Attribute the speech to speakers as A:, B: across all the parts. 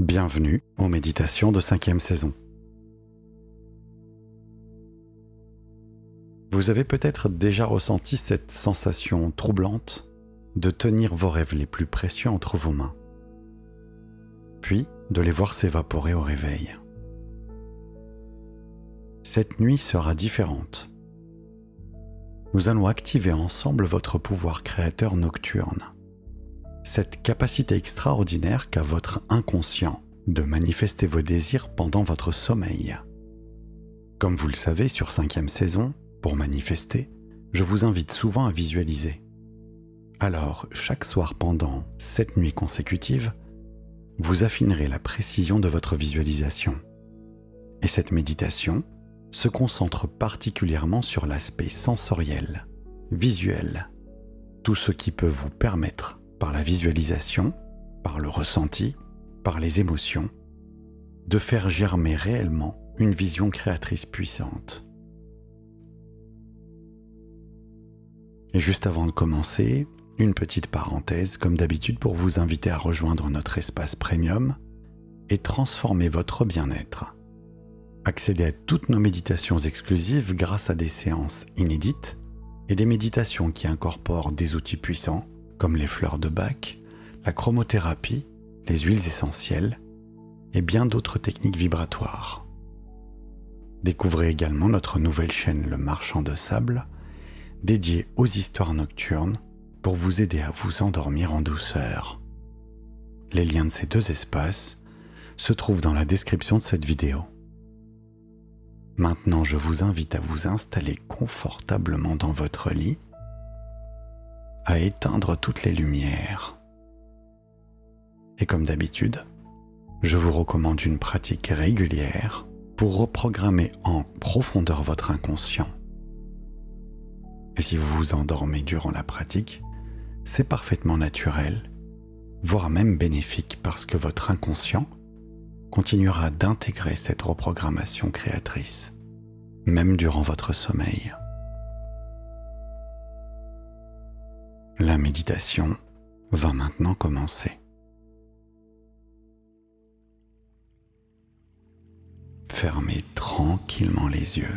A: Bienvenue aux méditations de 5e saison. Vous avez peut-être déjà ressenti cette sensation troublante de tenir vos rêves les plus précieux entre vos mains, puis de les voir s'évaporer au réveil. Cette nuit sera différente. Nous allons activer ensemble votre pouvoir créateur nocturne. Cette capacité extraordinaire qu'a votre inconscient de manifester vos désirs pendant votre sommeil. Comme vous le savez, sur 5e saison, pour manifester, je vous invite souvent à visualiser. Alors, chaque soir pendant 7 nuits consécutives, vous affinerez la précision de votre visualisation. Et cette méditation se concentre particulièrement sur l'aspect sensoriel, visuel, tout ce qui peut vous permettre par la visualisation, par le ressenti, par les émotions, de faire germer réellement une vision créatrice puissante. Et juste avant de commencer, une petite parenthèse comme d'habitude pour vous inviter à rejoindre notre espace premium et transformer votre bien-être. Accédez à toutes nos méditations exclusives grâce à des séances inédites et des méditations qui incorporent des outils puissants comme les fleurs de Bach, la chromothérapie, les huiles essentielles et bien d'autres techniques vibratoires. Découvrez également notre nouvelle chaîne Le Marchand de Sable, dédiée aux histoires nocturnes pour vous aider à vous endormir en douceur. Les liens de ces deux espaces se trouvent dans la description de cette vidéo. Maintenant, je vous invite à vous installer confortablement dans votre lit, à éteindre toutes les lumières. Et comme d'habitude, je vous recommande une pratique régulière pour reprogrammer en profondeur votre inconscient. Et si vous vous endormez durant la pratique, c'est parfaitement naturel, voire même bénéfique parce que votre inconscient continuera d'intégrer cette reprogrammation créatrice, même durant votre sommeil. La méditation va maintenant commencer. Fermez tranquillement les yeux.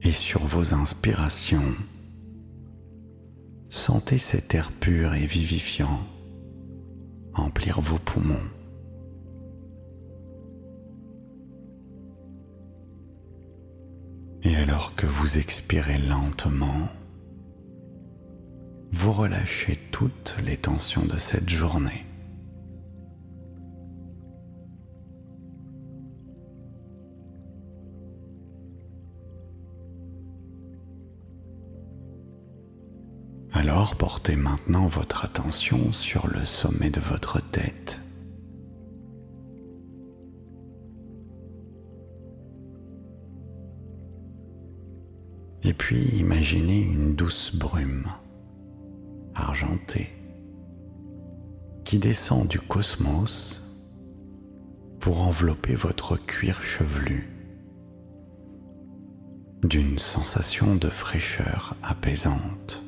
A: Et sur vos inspirations, sentez cet air pur et vivifiant emplir vos poumons. Et alors que vous expirez lentement, vous relâchez toutes les tensions de cette journée. Alors portez maintenant votre attention sur le sommet de votre tête. Et puis imaginez une douce brume, argentée, qui descend du cosmos pour envelopper votre cuir chevelu d'une sensation de fraîcheur apaisante.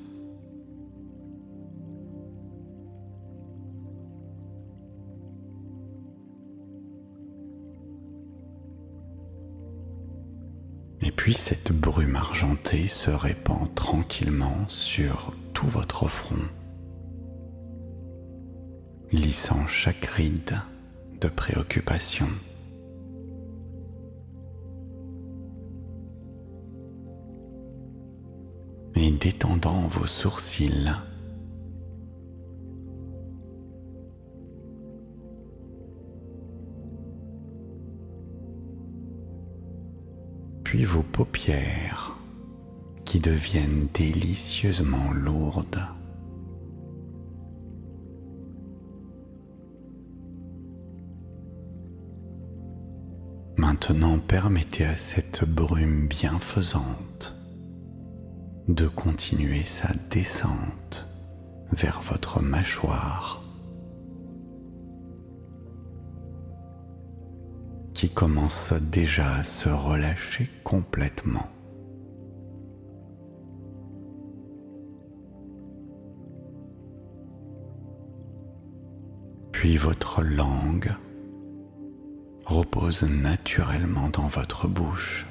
A: Et puis cette brume argentée se répand tranquillement sur tout votre front, lissant chaque ride de préoccupation. Et détendant vos sourcils, puis vos paupières qui deviennent délicieusement lourdes. Maintenant, permettez à cette brume bienfaisante de continuer sa descente vers votre mâchoire, qui commence déjà à se relâcher complètement. Puis votre langue repose naturellement dans votre bouche.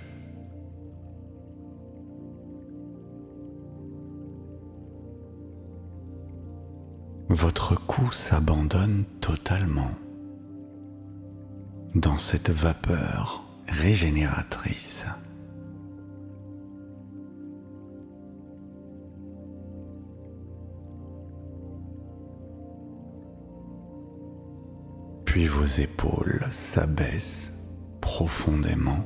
A: Votre cou s'abandonne totalement dans cette vapeur régénératrice. Puis vos épaules s'abaissent profondément,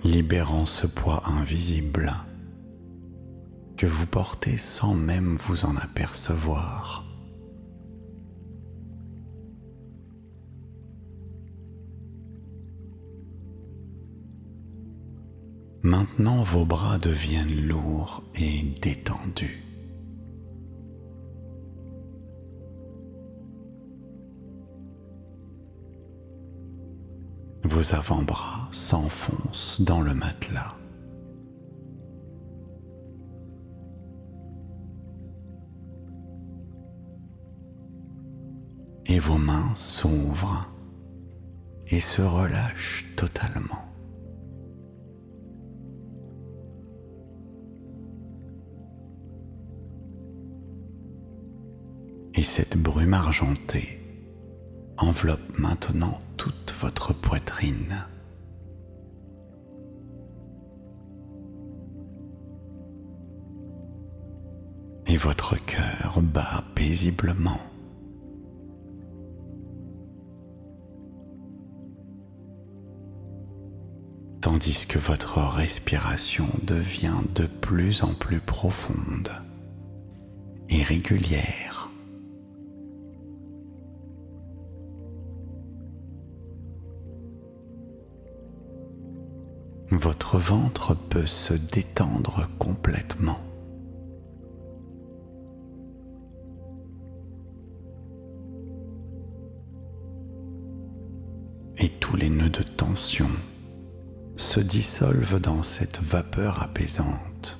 A: libérant ce poids invisible que vous portez sans même vous en apercevoir. Maintenant, vos bras deviennent lourds et détendus. Vos avant-bras s'enfoncent dans le matelas. Et vos mains s'ouvrent et se relâchent totalement. Et cette brume argentée enveloppe maintenant toute votre poitrine. Et votre cœur bat paisiblement. Tandis que votre respiration devient de plus en plus profonde et régulière. Votre ventre peut se détendre complètement. Et tous les nœuds de tension se dissolvent dans cette vapeur apaisante.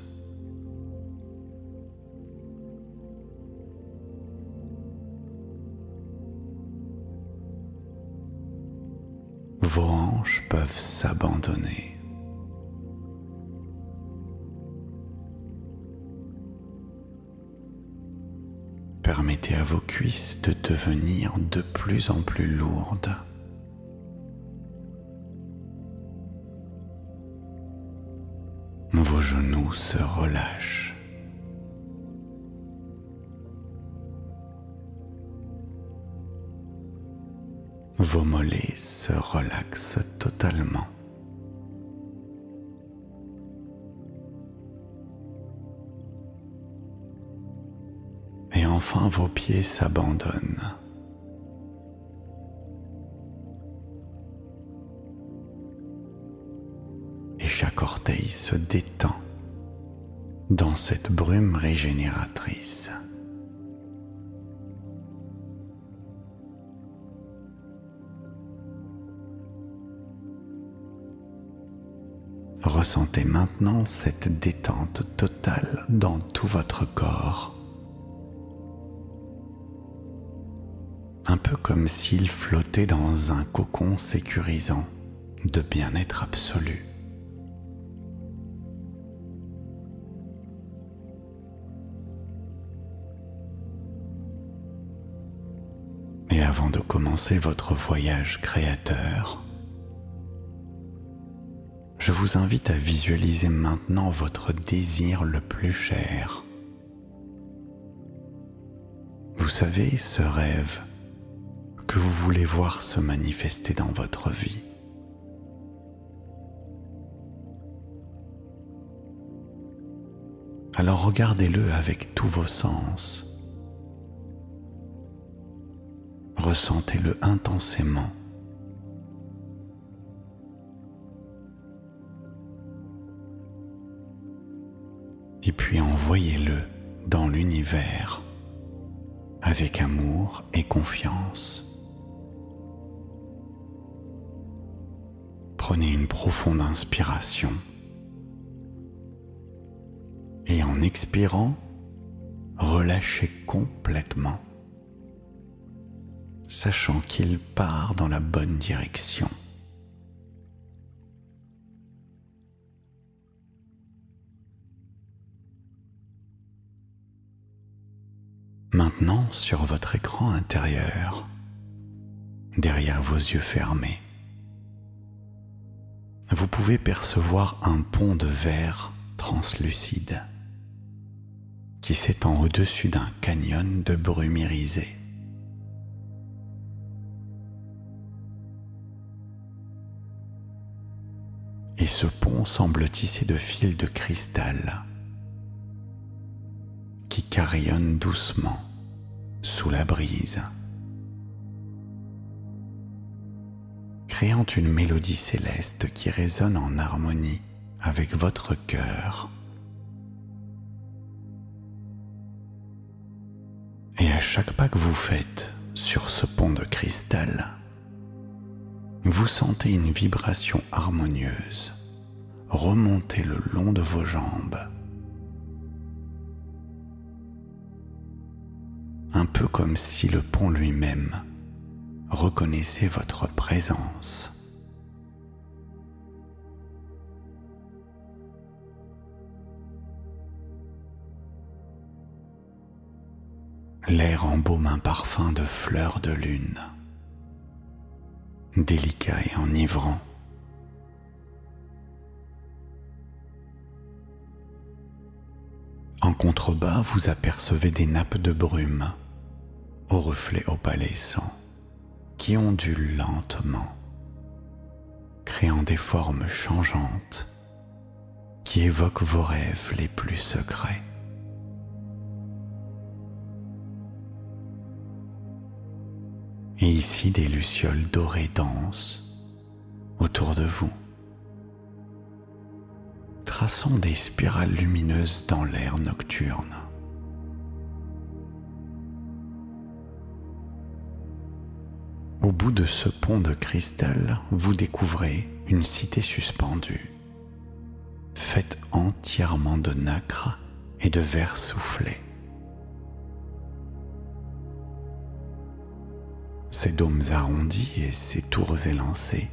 A: Vos hanches peuvent s'abandonner. Permettez à vos cuisses de devenir de plus en plus lourdes. Vos genoux se relâchent. Vos mollets se relaxent totalement. Et enfin, vos pieds s'abandonnent. Et chaque orteil se détend dans cette brume régénératrice. Ressentez maintenant cette détente totale dans tout votre corps. Un peu comme s'il flottait dans un cocon sécurisant de bien-être absolu. Et avant de commencer votre voyage créateur, je vous invite à visualiser maintenant votre désir le plus cher. Vous savez, ce rêve que vous voulez voir se manifester dans votre vie. Alors regardez-le avec tous vos sens. Ressentez-le intensément. Et puis envoyez-le dans l'univers avec amour et confiance. Prenez une profonde inspiration et en expirant, relâchez complètement, sachant qu'il part dans la bonne direction. Maintenant, sur votre écran intérieur, derrière vos yeux fermés, vous pouvez percevoir un pont de verre translucide qui s'étend au-dessus d'un canyon de brume irisée. Et ce pont semble tissé de fils de cristal qui carillonnent doucement sous la brise, créant une mélodie céleste qui résonne en harmonie avec votre cœur. Et à chaque pas que vous faites sur ce pont de cristal, vous sentez une vibration harmonieuse remonter le long de vos jambes, un peu comme si le pont lui-même reconnaissait votre présence. L'air embaume un parfum de fleurs de lune, délicat et enivrant. En contrebas, vous apercevez des nappes de brume aux reflets opalescents qui ondulent lentement, créant des formes changeantes qui évoquent vos rêves les plus secrets. Et ici, des lucioles dorées dansent autour de vous, traçant des spirales lumineuses dans l'air nocturne. Au bout de ce pont de cristal, vous découvrez une cité suspendue, faite entièrement de nacre et de verre soufflé. Ses dômes arrondis et ses tours élancées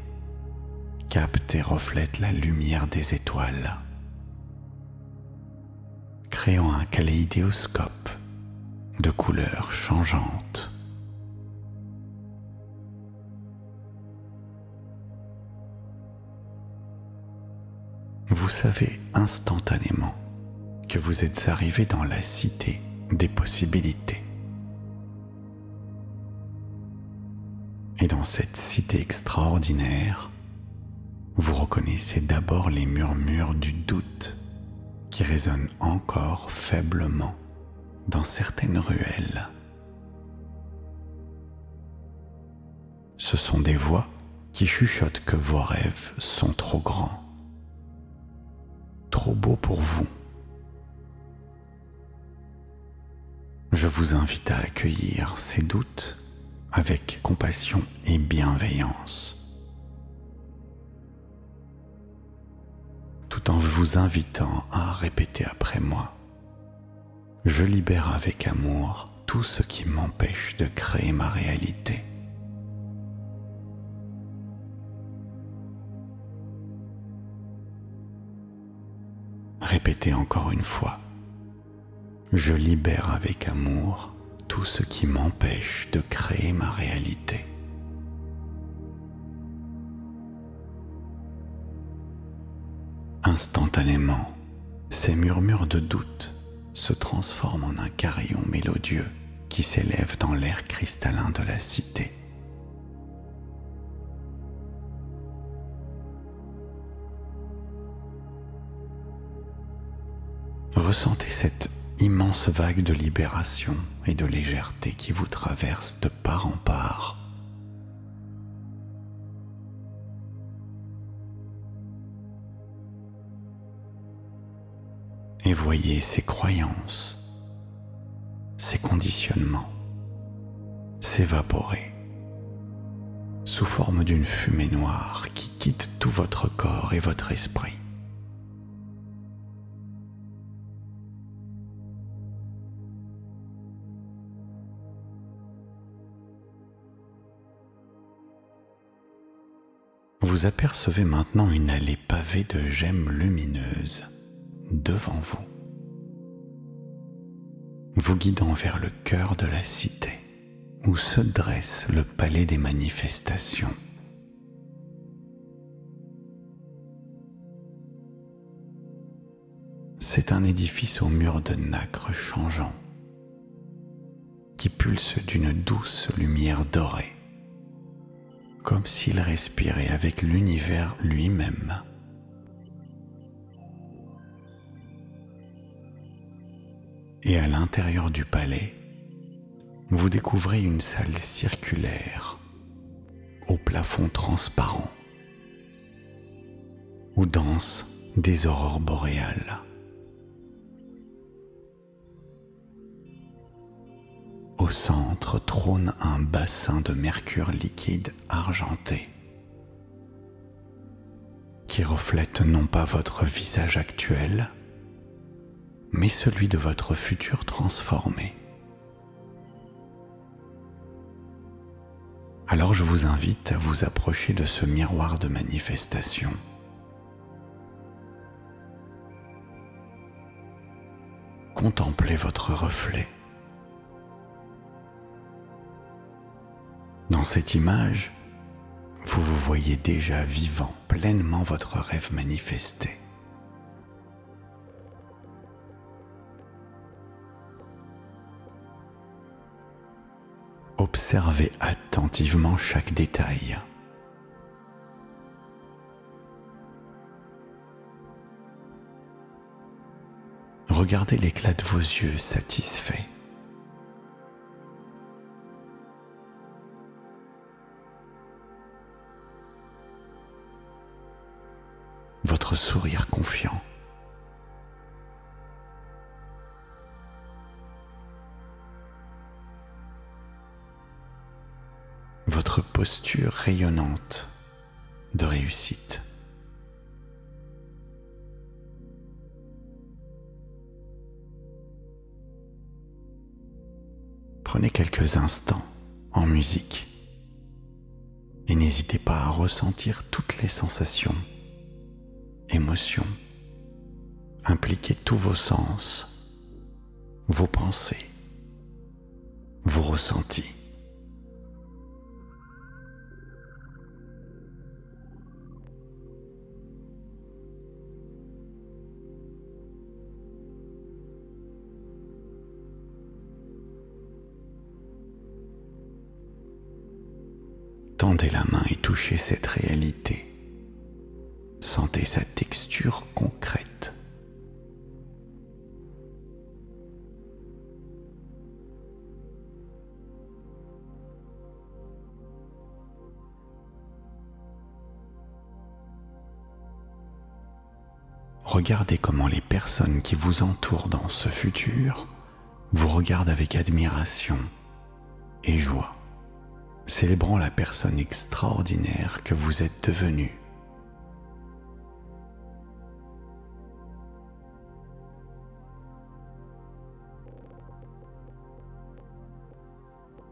A: captent et reflètent la lumière des étoiles, créant un kaléidoscope de couleurs changeantes. Vous savez instantanément que vous êtes arrivé dans la cité des possibilités. Et dans cette cité extraordinaire, vous reconnaissez d'abord les murmures du doute qui résonnent encore faiblement dans certaines ruelles. Ce sont des voix qui chuchotent que vos rêves sont trop grands, trop beaux pour vous. Je vous invite à accueillir ces doutes avec compassion et bienveillance, tout en vous invitant à répéter après moi. Je libère avec amour tout ce qui m'empêche de créer ma réalité. Répétez encore une fois. Je libère avec amour tout ce qui m'empêche de créer ma réalité. Instantanément, ces murmures de doute se transforment en un carillon mélodieux qui s'élève dans l'air cristallin de la cité. Ressentez cette immense vague de libération et de légèreté qui vous traverse de part en part. Et voyez ces croyances, ces conditionnements s'évaporer sous forme d'une fumée noire qui quitte tout votre corps et votre esprit. Vous apercevez maintenant une allée pavée de gemmes lumineuses devant vous, vous guidant vers le cœur de la cité où se dresse le palais des manifestations. C'est un édifice aux murs de nacre changeants qui pulse d'une douce lumière dorée, comme s'il respirait avec l'univers lui-même. Et à l'intérieur du palais, vous découvrez une salle circulaire au plafond transparent où dansent des aurores boréales. Au centre trône un bassin de mercure liquide argenté qui reflète non pas votre visage actuel, mais celui de votre futur transformé. Alors je vous invite à vous approcher de ce miroir de manifestation. Contemplez votre reflet. Dans cette image, vous vous voyez déjà vivant pleinement votre rêve manifesté. Observez attentivement chaque détail. Regardez l'éclat de vos yeux satisfaits. Votre sourire confiant. Votre posture rayonnante de réussite. Prenez quelques instants en musique et n'hésitez pas à ressentir toutes les sensations, émotions, impliquez tous vos sens, vos pensées, vos ressentis. Tendez la main et touchez cette réalité. Sentez sa texture concrète. Regardez comment les personnes qui vous entourent dans ce futur vous regardent avec admiration et joie, célébrant la personne extraordinaire que vous êtes devenue.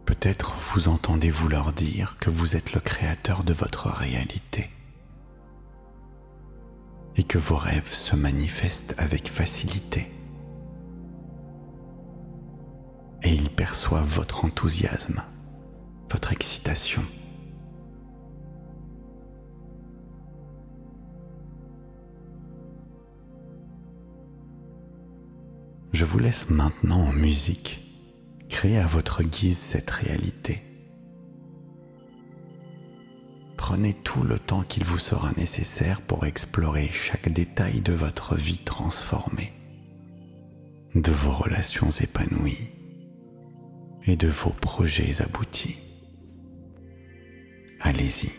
A: Peut-être vous entendez-vous leur dire que vous êtes le créateur de votre réalité et que vos rêves se manifestent avec facilité. Et ils perçoivent votre enthousiasme, votre excitation. Je vous laisse maintenant en musique créer à votre guise cette réalité. Prenez tout le temps qu'il vous sera nécessaire pour explorer chaque détail de votre vie transformée, de vos relations épanouies et de vos projets aboutis. Allez-y.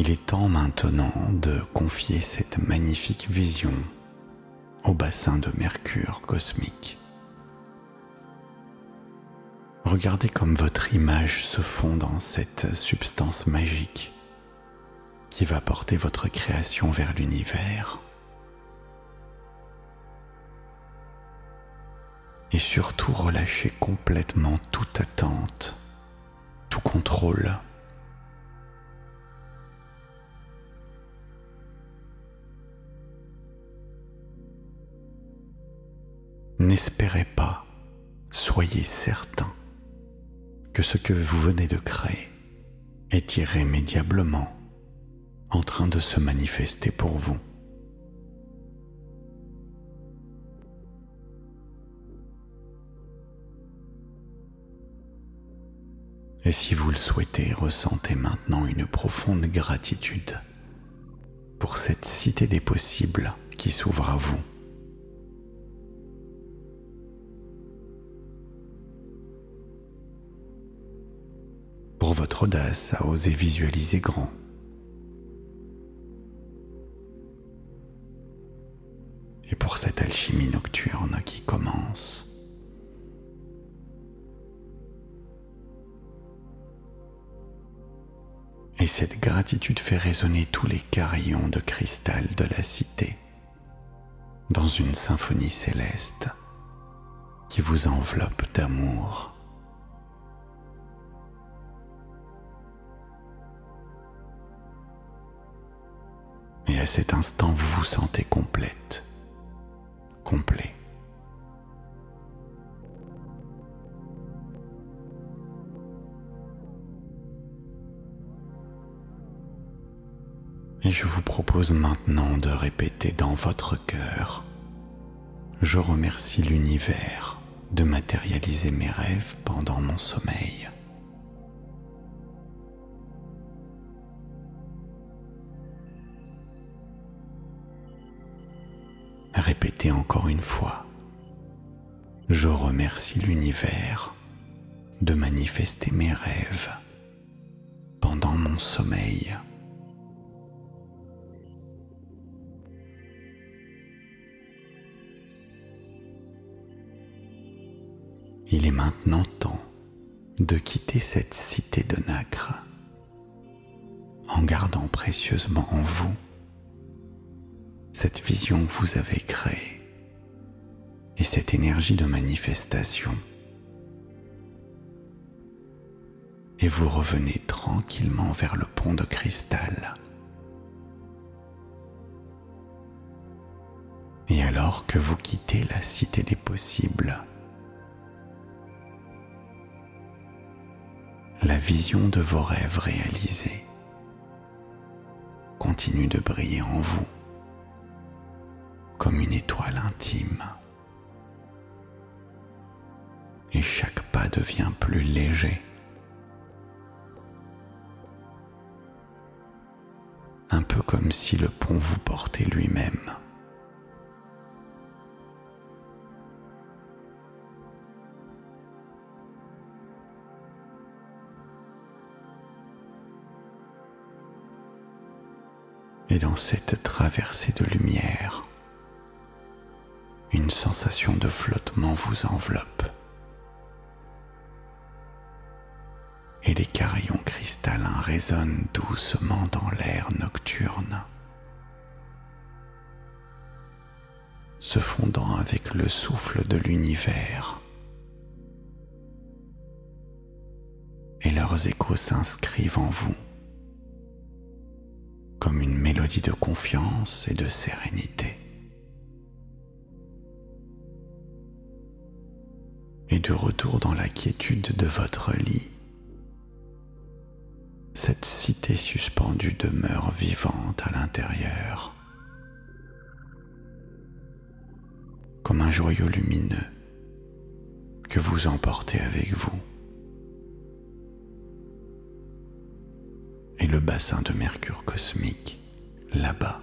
A: Il est temps maintenant de confier cette magnifique vision au bassin de Mercure cosmique. Regardez comme votre image se fond dans cette substance magique qui va porter votre création vers l'univers. Et surtout relâchez complètement toute attente, tout contrôle. N'espérez pas, soyez certain que ce que vous venez de créer est irrémédiablement en train de se manifester pour vous. Et si vous le souhaitez, ressentez maintenant une profonde gratitude pour cette cité des possibles qui s'ouvre à vous. Pour votre audace à oser visualiser grand. Et pour cette alchimie nocturne qui commence. Et cette gratitude fait résonner tous les carillons de cristal de la cité dans une symphonie céleste qui vous enveloppe d'amour. Et à cet instant, vous vous sentez complète, complet. Et je vous propose maintenant de répéter dans votre cœur: je remercie l'univers de matérialiser mes rêves pendant mon sommeil. Répétez encore une fois: je remercie l'univers de manifester mes rêves pendant mon sommeil. Il est maintenant temps de quitter cette cité de nacre en gardant précieusement en vous cette vision que vous avez créée et cette énergie de manifestation. Et vous revenez tranquillement vers le pont de cristal. Et alors que vous quittez la cité des possibles, la vision de vos rêves réalisés continue de briller en vous comme une étoile intime. Et chaque pas devient plus léger. Un peu comme si le pont vous portait lui-même. Et dans cette traversée de lumière, une sensation de flottement vous enveloppe. Et les carillons cristallins résonnent doucement dans l'air nocturne, se fondant avec le souffle de l'univers. Et leurs échos s'inscrivent en vous comme une mélodie de confiance et de sérénité. Et de retour dans la quiétude de votre lit, cette cité suspendue demeure vivante à l'intérieur, comme un joyau lumineux que vous emportez avec vous. Et le bassin de Mercure cosmique, là-bas,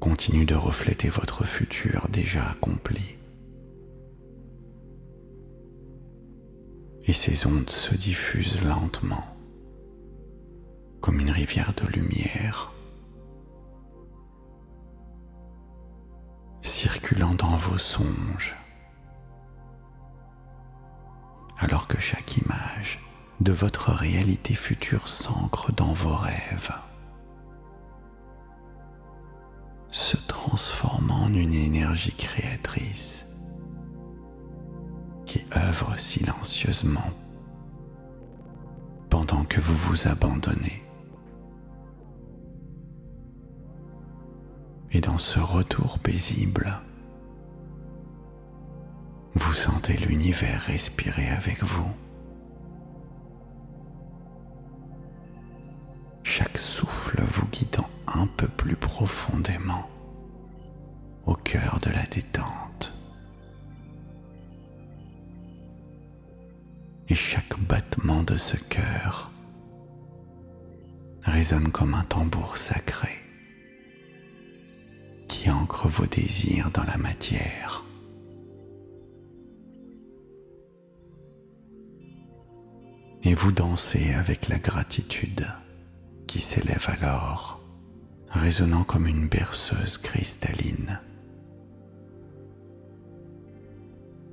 A: continue de refléter votre futur déjà accompli. Et ces ondes se diffusent lentement, comme une rivière de lumière, circulant dans vos songes, alors que chaque image de votre réalité future s'ancre dans vos rêves, se transformant en une énergie créatrice qui œuvre silencieusement pendant que vous vous abandonnez. Et dans ce retour paisible, vous sentez l'univers respirer avec vous. Chaque souffle vous guidant un peu plus profondément au cœur de la détente. Et chaque battement de ce cœur résonne comme un tambour sacré qui ancre vos désirs dans la matière. Et vous dansez avec la gratitude qui s'élève alors, résonnant comme une berceuse cristalline.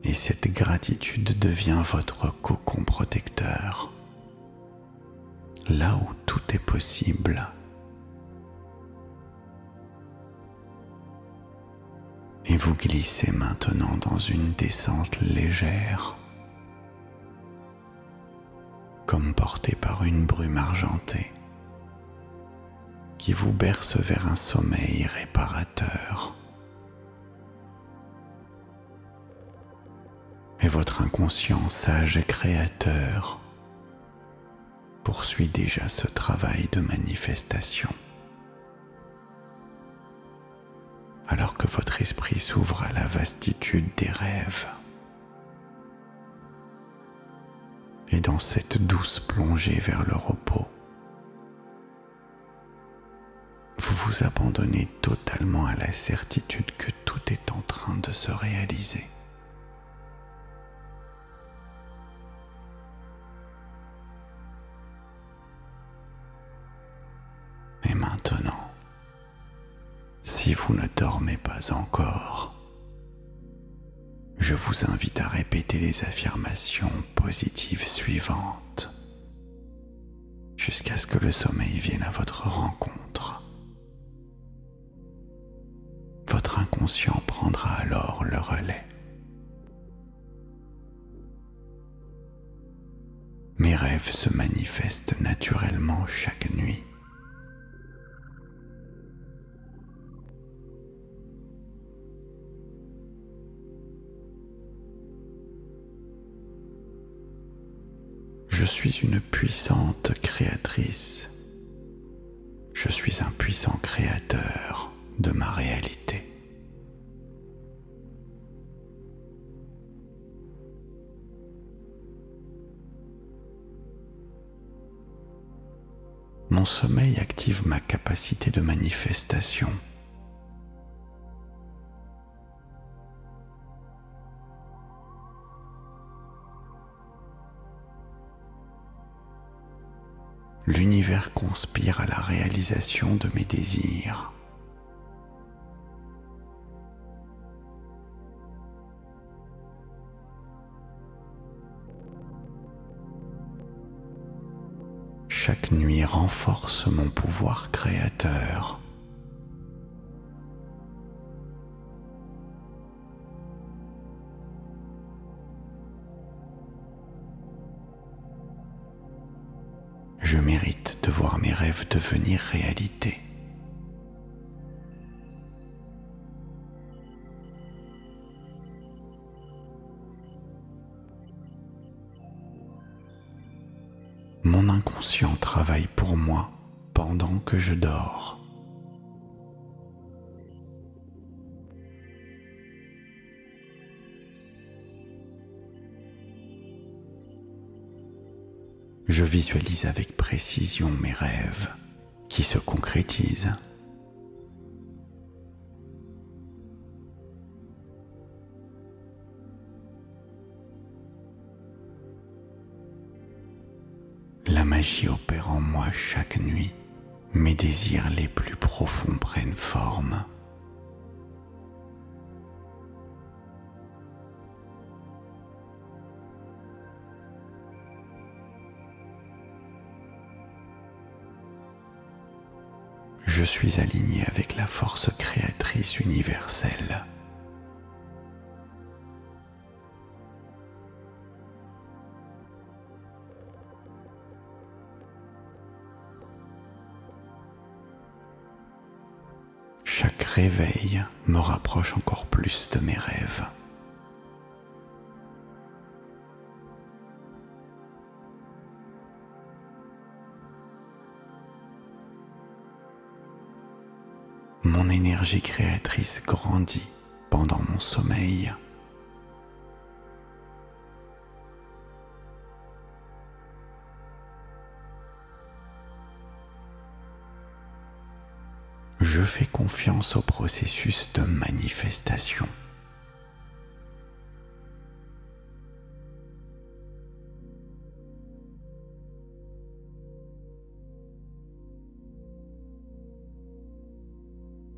A: Et cette gratitude devient votre cocon protecteur, là où tout est possible. Et vous glissez maintenant dans une descente légère, comme porté par une brume argentée, qui vous berce vers un sommeil réparateur. Et votre inconscient sage et créateur poursuit déjà ce travail de manifestation, alors que votre esprit s'ouvre à la vastitude des rêves. Et dans cette douce plongée vers le repos, vous vous abandonnez totalement à la certitude que tout est en train de se réaliser. Et maintenant, si vous ne dormez pas encore, je vous invite à répéter les affirmations positives suivantes jusqu'à ce que le sommeil vienne à votre rencontre. Votre inconscient prendra alors le relais. Mes rêves se manifestent naturellement chaque nuit. Je suis une puissante créatrice. Je suis un puissant créateur de ma réalité. Mon sommeil active ma capacité de manifestation. L'univers conspire à la réalisation de mes désirs. Chaque nuit renforce mon pouvoir créateur. Je mérite de voir mes rêves devenir réalité. Mon inconscient travaille pour moi pendant que je dors. Je visualise avec précision mes rêves qui se concrétisent. La La magie opère en moi chaque nuit. Mes désirs les plus profonds prennent forme. Je suis aligné avec la force créatrice universelle. Chaque réveil me rapproche encore plus de mes rêves. Mon énergie créatrice grandit pendant mon sommeil. Je fais confiance au processus de manifestation.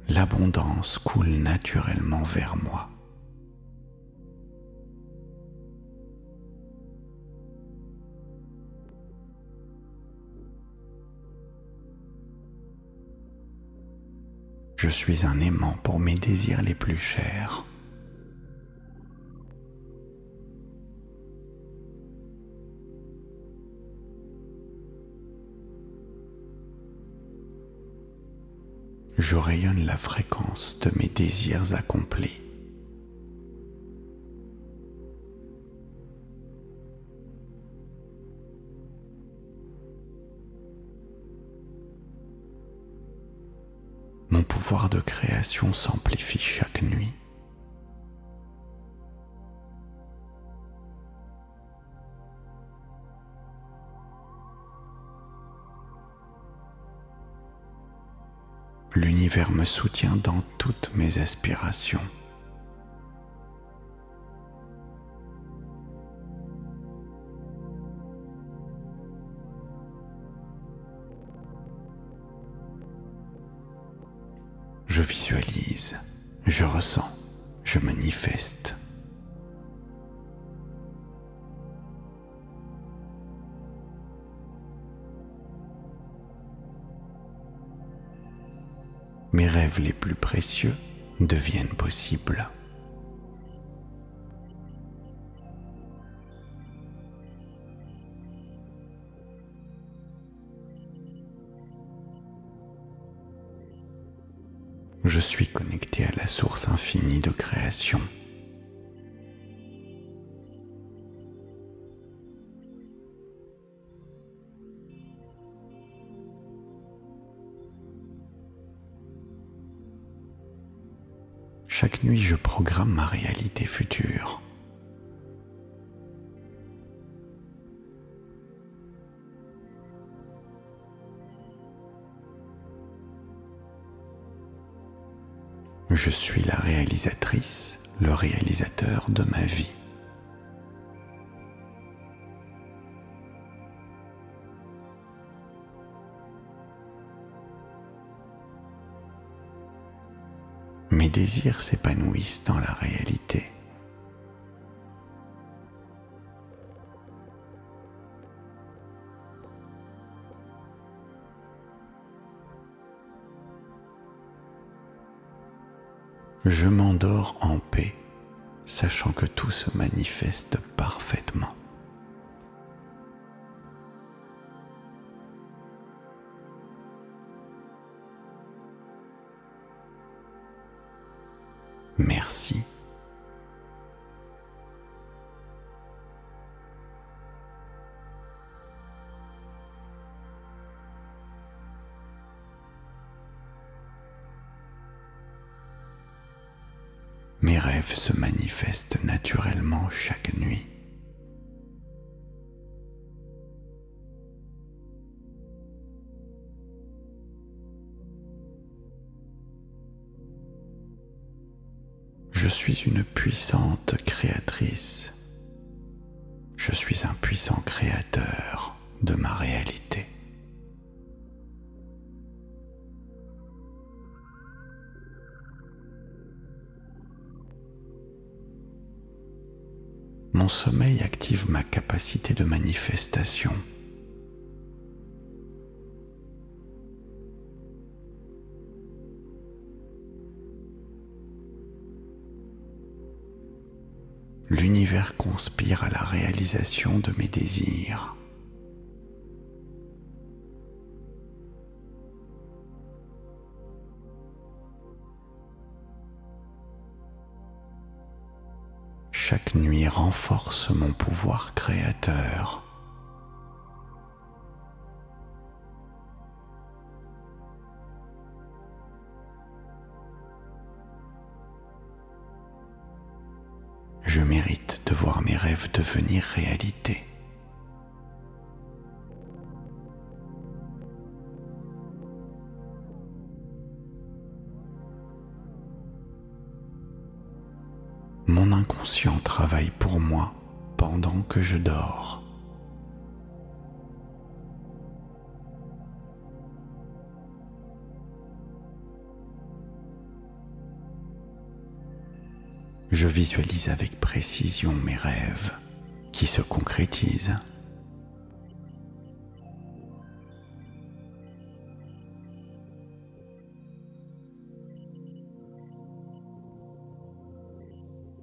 A: L'abondance coule naturellement vers moi. Je suis un aimant pour mes désirs les plus chers. Je rayonne la fréquence de mes désirs accomplis. Mon pouvoir de création s'amplifie chaque nuit. L'univers me soutient dans toutes mes aspirations. Je visualise, je ressens, je manifeste. Mes rêves les plus précieux deviennent possibles. Je suis connecté à la source infinie de création. Chaque nuit, je programme ma réalité future. Je suis la réalisatrice, le réalisateur de ma vie. Mes désirs s'épanouissent dans la réalité. Je m'endors en paix, sachant que tout se manifeste parfaitement. Merci. Mes rêves se manifestent naturellement chaque nuit. Je suis une puissante créatrice. Je suis un puissant créateur de ma réalité. Mon sommeil active ma capacité de manifestation. L'univers conspire à la réalisation de mes désirs. Chaque nuit renforce mon pouvoir créateur. Je mérite de voir mes rêves devenir réalité. Mon inconscient travaille pour moi pendant que je dors. Je visualise avec précision mes rêves qui se concrétisent.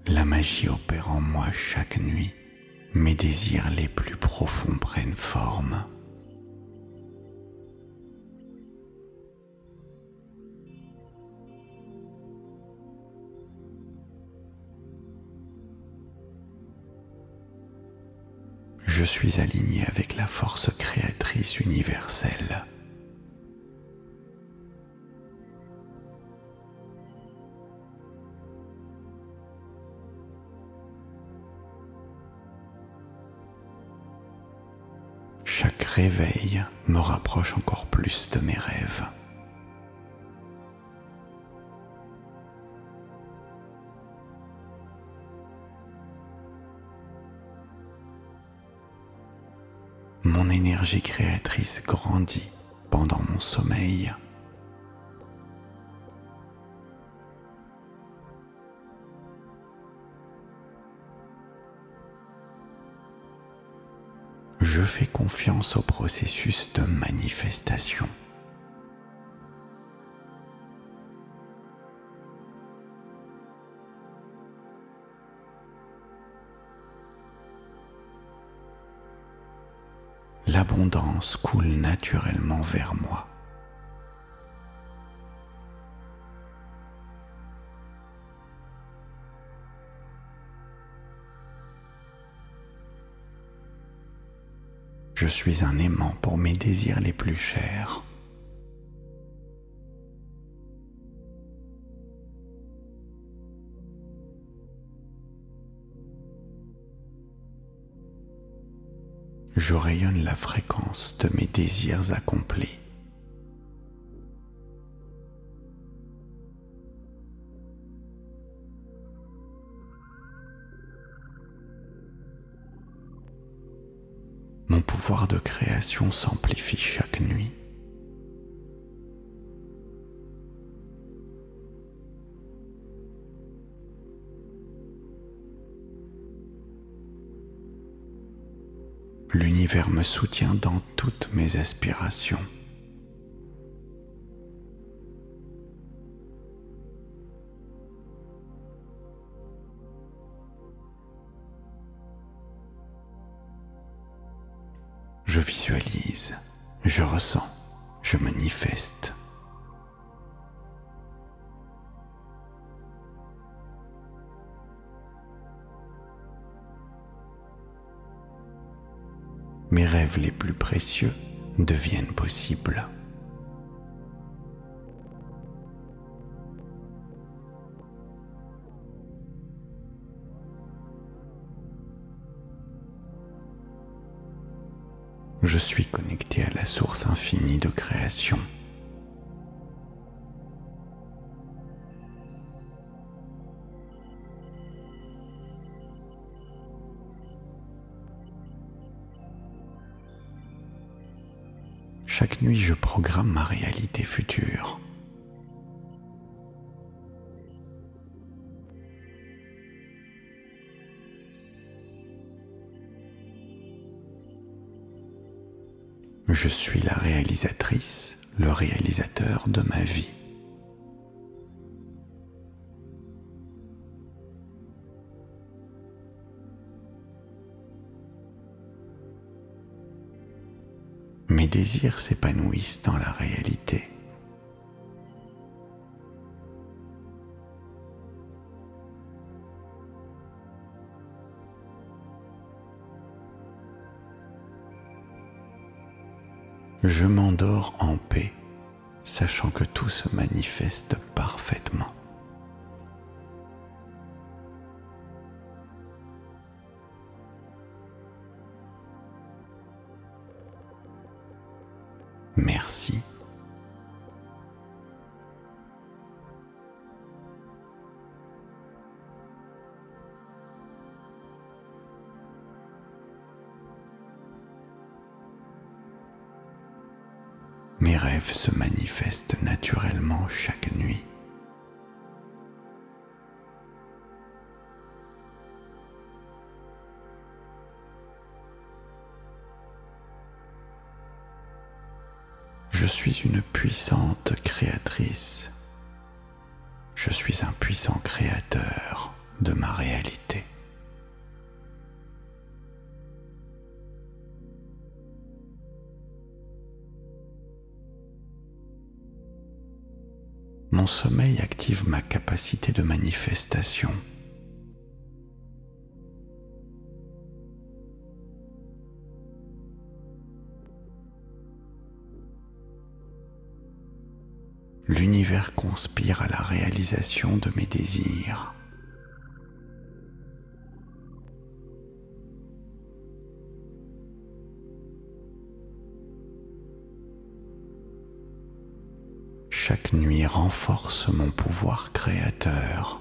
A: La magie opère en moi chaque nuit. Mes désirs les plus profonds prennent forme. Je suis aligné avec la force créatrice universelle. Chaque réveil me rapproche encore plus de mes rêves. Mon énergie créatrice grandit pendant mon sommeil. Je fais confiance au processus de manifestation. L'abondance coule naturellement vers moi. Je suis un aimant pour mes désirs les plus chers. Je rayonne la fréquence de mes désirs accomplis. Mon pouvoir de création s'amplifie chaque nuit. L'univers me soutient dans toutes mes aspirations. Je visualise, je ressens, je manifeste. Mes rêves les plus précieux deviennent possibles. Je suis connecté à la source infinie de création. Chaque nuit, je programme ma réalité future. Je suis la réalisatrice, le réalisateur de ma vie. Mes désirs s'épanouissent dans la réalité. Je m'endors en paix, sachant que tout se manifeste parfaitement. Merci. Mes rêves se manifestent naturellement chaque nuit. Je suis une puissante créatrice. Je suis un puissant créateur de ma réalité. Mon sommeil active ma capacité de manifestation. L'univers conspire à la réalisation de mes désirs. Chaque nuit renforce mon pouvoir créateur.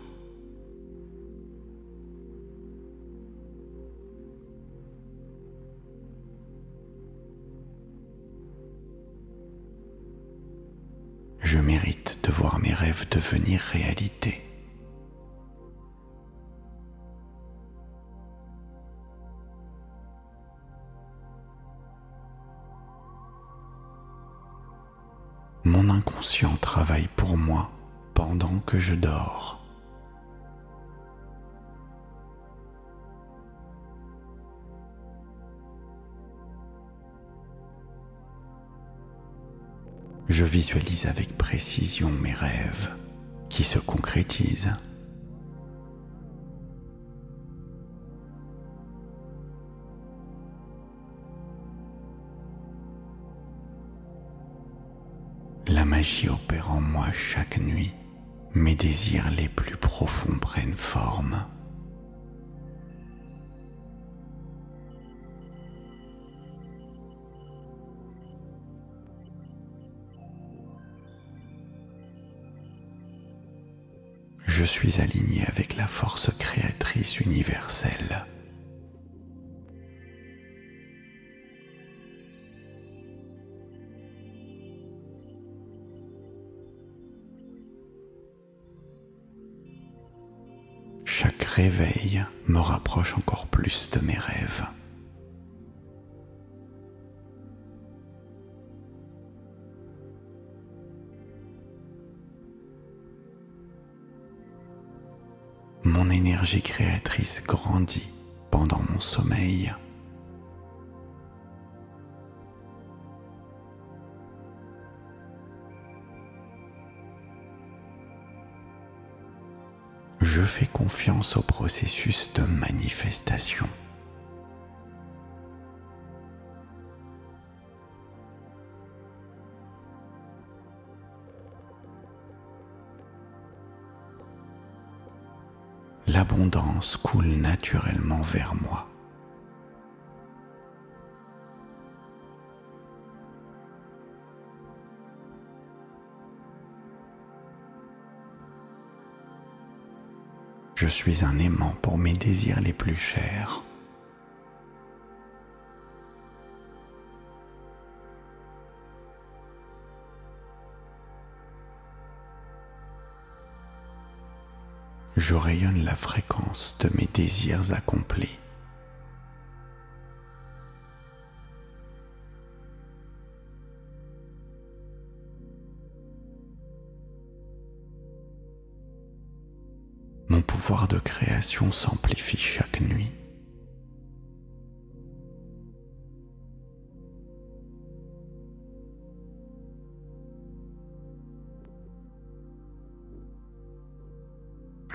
A: Je mérite de voir mes rêves devenir réalité. Mon inconscient travaille pour moi pendant que je dors. Je visualise avec précision mes rêves qui se concrétisent. La magie opère en moi chaque nuit. Mes désirs les plus profonds prennent forme. Je suis aligné avec la force créatrice universelle. Chaque réveil me rapproche encore plus de mes rêves. Mon énergie créatrice grandit pendant mon sommeil. Je fais confiance au processus de manifestation. L'abondance coule naturellement vers moi. Je suis un aimant pour mes désirs les plus chers. je rayonne la fréquence de mes désirs accomplis. Mon pouvoir de création s'amplifie chaque nuit.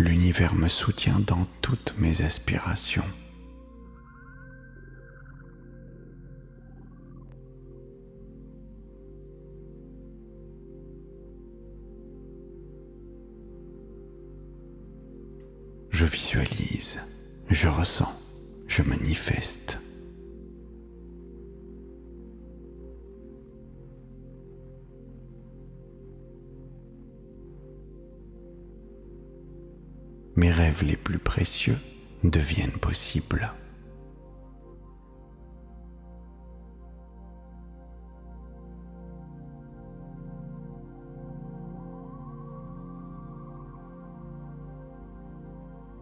A: L'univers me soutient dans toutes mes aspirations. Je visualise, je ressens, je manifeste. Mes rêves les plus précieux deviennent possibles.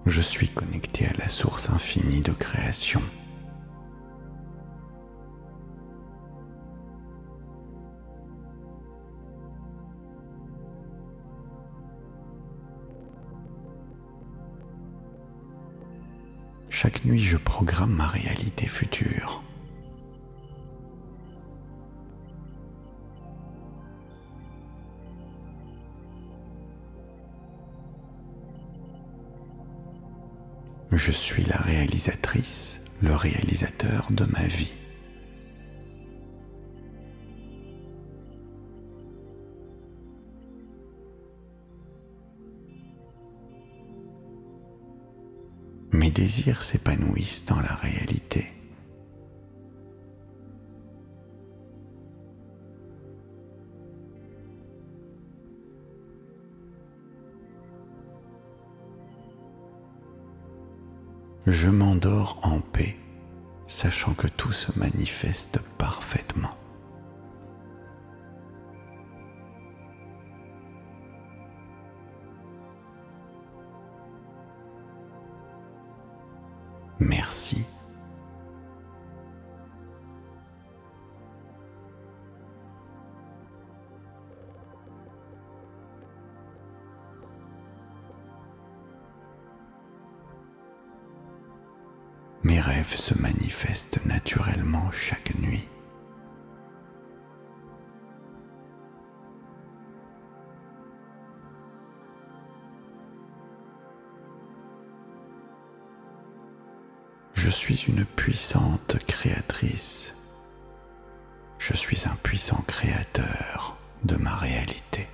A: Je suis connecté à la source infinie de création. Chaque nuit, je programme ma réalité future. Je suis la réalisatrice, le réalisateur de ma vie. Mes désirs s'épanouissent dans la réalité. Je m'endors en paix, sachant que tout se manifeste parfaitement. Merci. Mes rêves se manifestent naturellement chaque nuit. Je suis une puissante créatrice. Je suis un puissant créateur de ma réalité.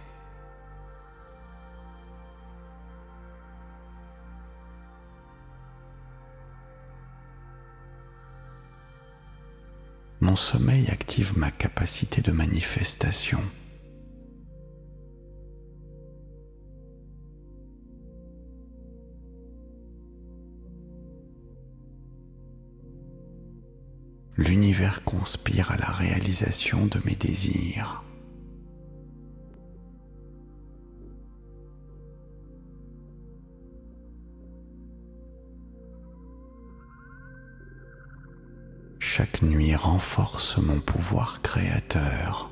A: Mon sommeil active ma capacité de manifestation. L'univers conspire à la réalisation de mes désirs. Chaque nuit renforce mon pouvoir créateur.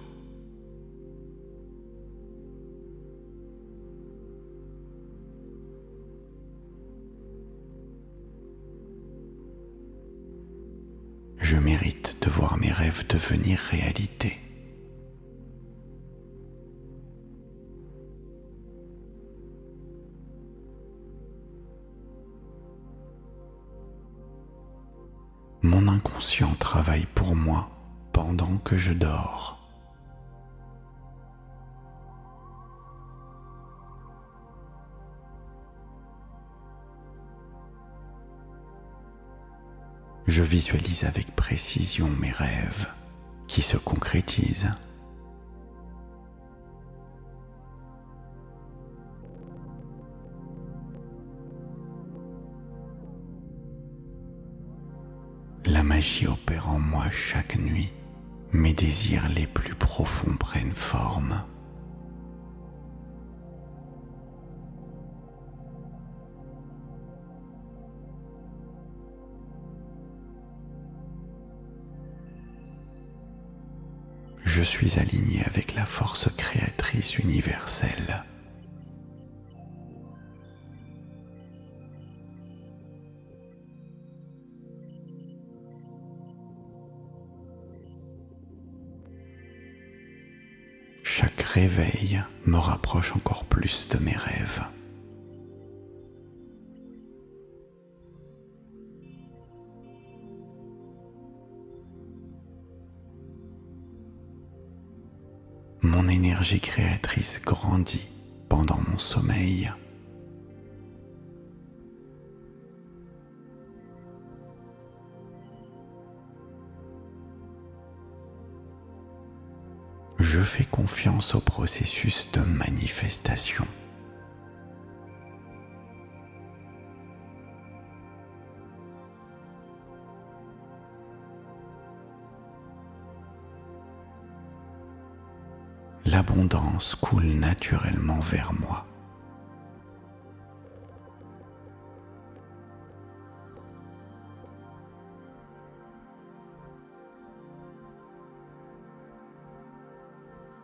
A: Je mérite de voir mes rêves devenir réalité. Mon inconscient travaille pour moi pendant que je dors. Je visualise avec précision mes rêves qui se concrétisent. La magie opère en moi chaque nuit. Mes désirs les plus profonds prennent forme. Je suis aligné avec la force créatrice universelle. Chaque réveil me rapproche encore plus de mes rêves. Mon énergie créatrice grandit pendant mon sommeil. Je fais confiance au processus de manifestation. L'abondance coule naturellement vers moi.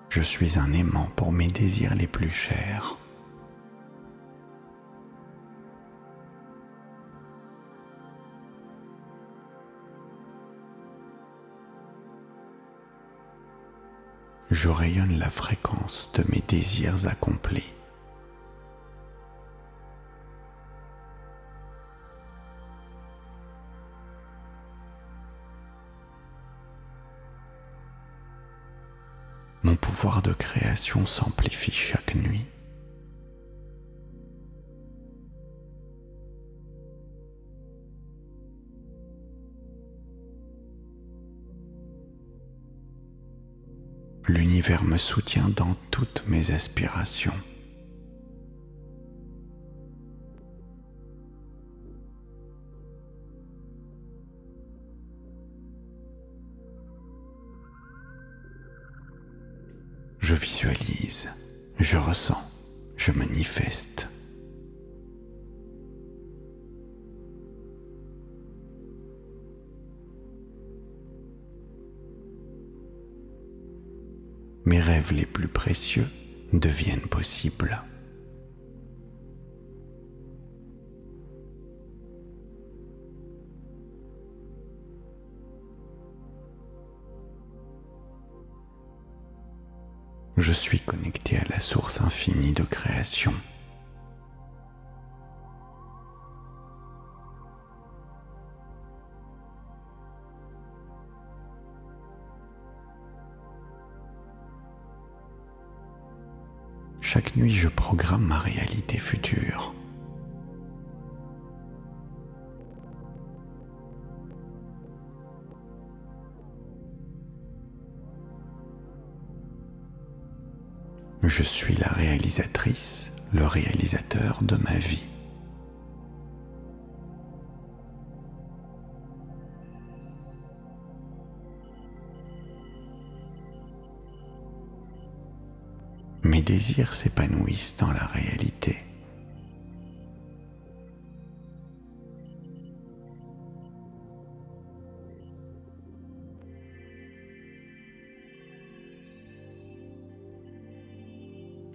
A: Je suis un aimant pour mes désirs les plus chers. Je rayonne la fréquence de mes désirs accomplis. Mon pouvoir de création s'amplifie chaque nuit. L'univers me soutient dans toutes mes aspirations. Je visualise, je ressens, je manifeste. Mes rêves les plus précieux deviennent possibles. Je suis connecté à la source infinie de création. Chaque nuit, je programme ma réalité future. Je suis la réalisatrice, le réalisateur de ma vie. Mes désirs s'épanouissent dans la réalité.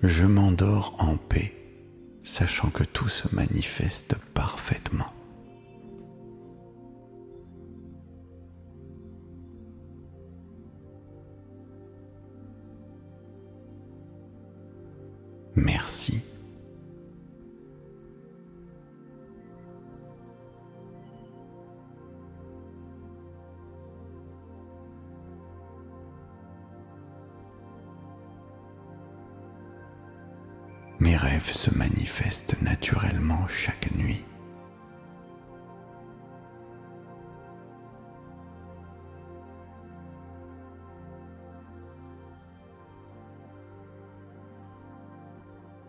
A: Je m'endors en paix, sachant que tout se manifeste parfaitement. Merci. Mes rêves se manifestent naturellement chaque nuit.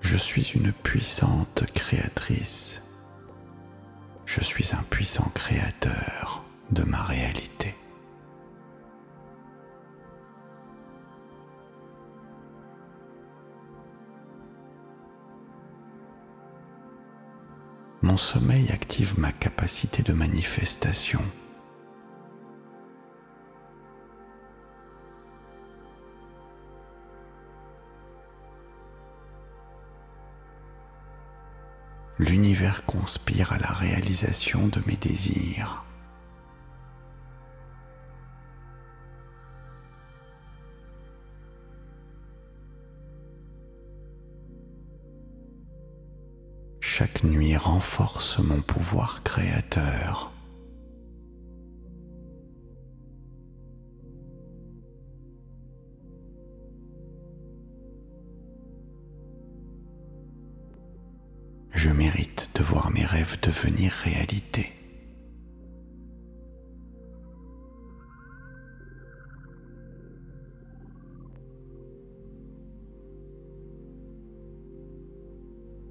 A: Je suis une puissante créatrice. Je suis un puissant créateur de ma réalité. Mon sommeil active ma capacité de manifestation. l'univers conspire à la réalisation de mes désirs. Chaque nuit renforce mon pouvoir créateur. Je mérite de voir mes rêves devenir réalité.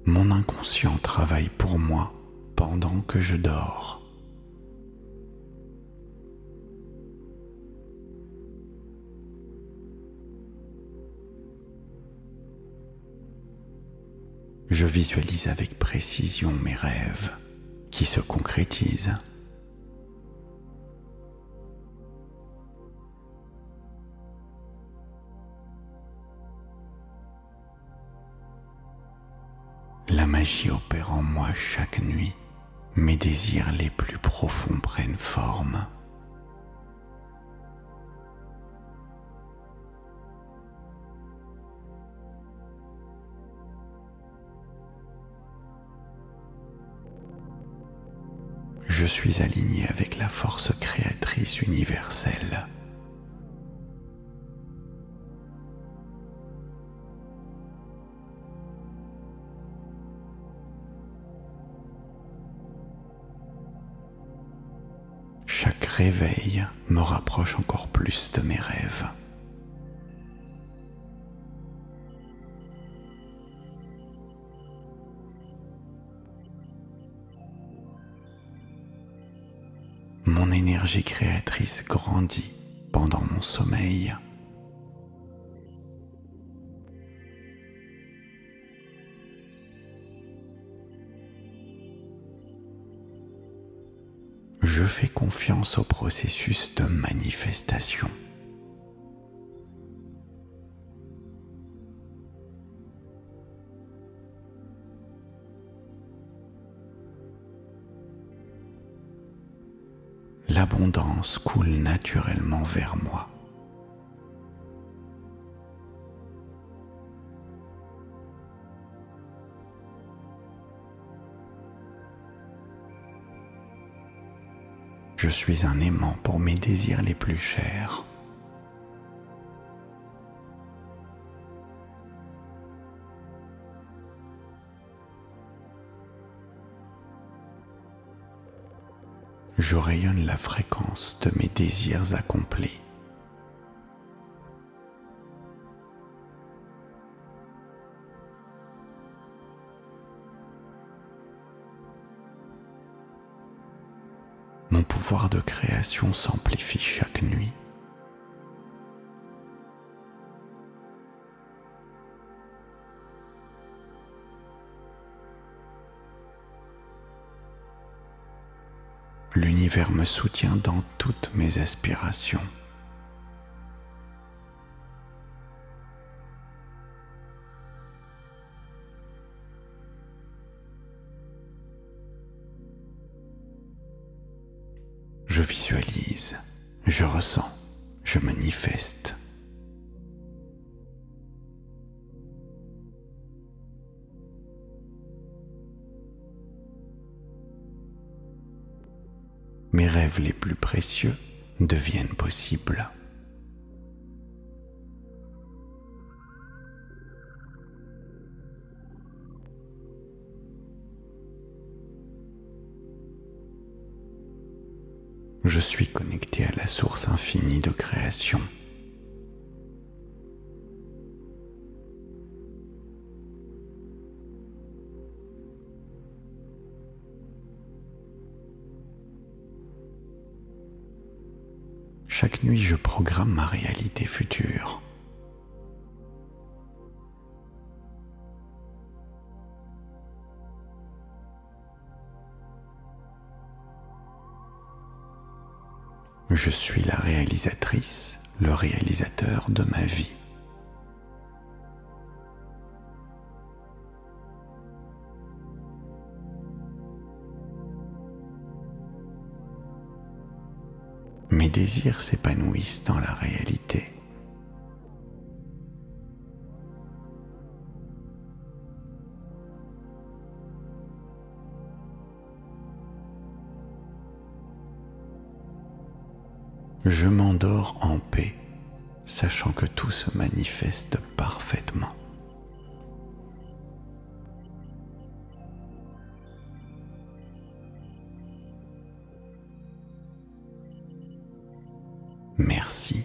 A: Mon inconscient travaille pour moi pendant que je dors. Je visualise avec précision mes rêves qui se concrétisent. La magie opère en moi chaque nuit. Mes désirs les plus profonds prennent forme. Je suis aligné avec la force créatrice universelle. Chaque réveil me rapproche encore plus de mes rêves. Mon énergie créatrice grandit pendant mon sommeil. Je fais confiance au processus de manifestation. L'abondance coule naturellement vers moi. Je suis un aimant pour mes désirs les plus chers. Je rayonne la fréquence de mes désirs accomplis. Mon pouvoir de création s'amplifie chaque nuit. L'univers me soutient dans toutes mes aspirations. Je visualise, je ressens, je manifeste. Mes rêves les plus précieux deviennent possibles. Je suis connecté à la source infinie de création. Chaque nuit, je programme ma réalité future. Je suis la réalisatrice, le réalisateur de ma vie. mes désirs s'épanouissent dans la réalité. Je m'endors en paix, sachant que tout se manifeste parfaitement. Merci.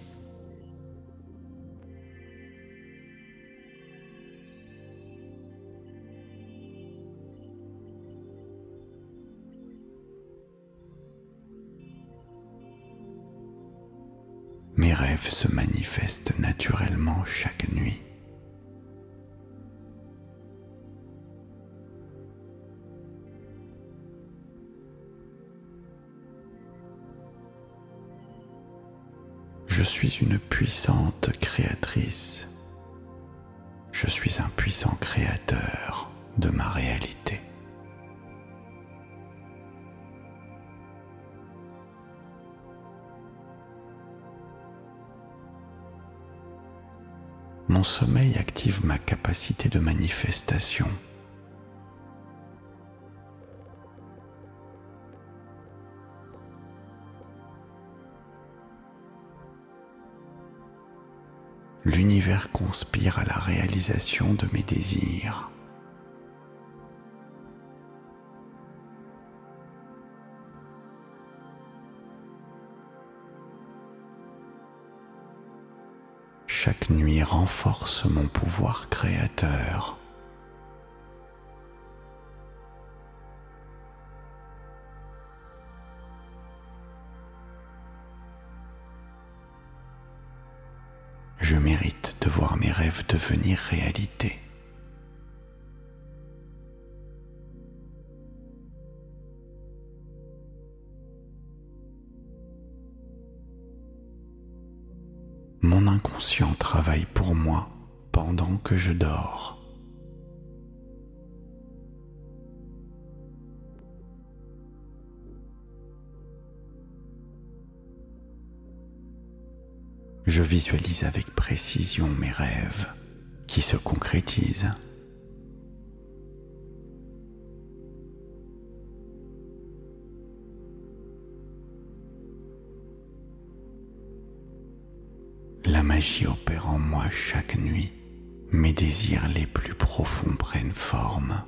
A: Mes rêves se manifestent naturellement chaque nuit. Je suis une puissante créatrice. Je suis un puissant créateur de ma réalité. Mon sommeil active ma capacité de manifestation. L'univers conspire à la réalisation de mes désirs. Chaque nuit renforce mon pouvoir créateur. Je mérite de voir mes rêves devenir réalité. Mon inconscient travaille pour moi pendant que je dors. Je visualise avec précision mes rêves qui se concrétisent. La magie opère en moi chaque nuit. Mes désirs les plus profonds prennent forme.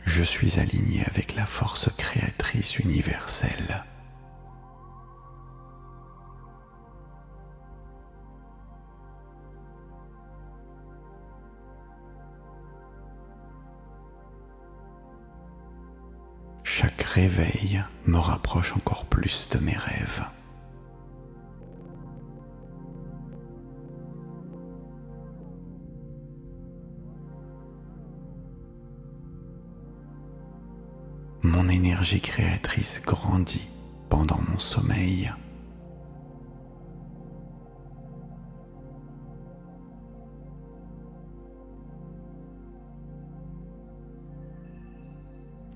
A: Je suis aligné avec la force créatrice universelle. Chaque réveil me rapproche encore plus de mes rêves. Mon énergie créatrice grandit pendant mon sommeil.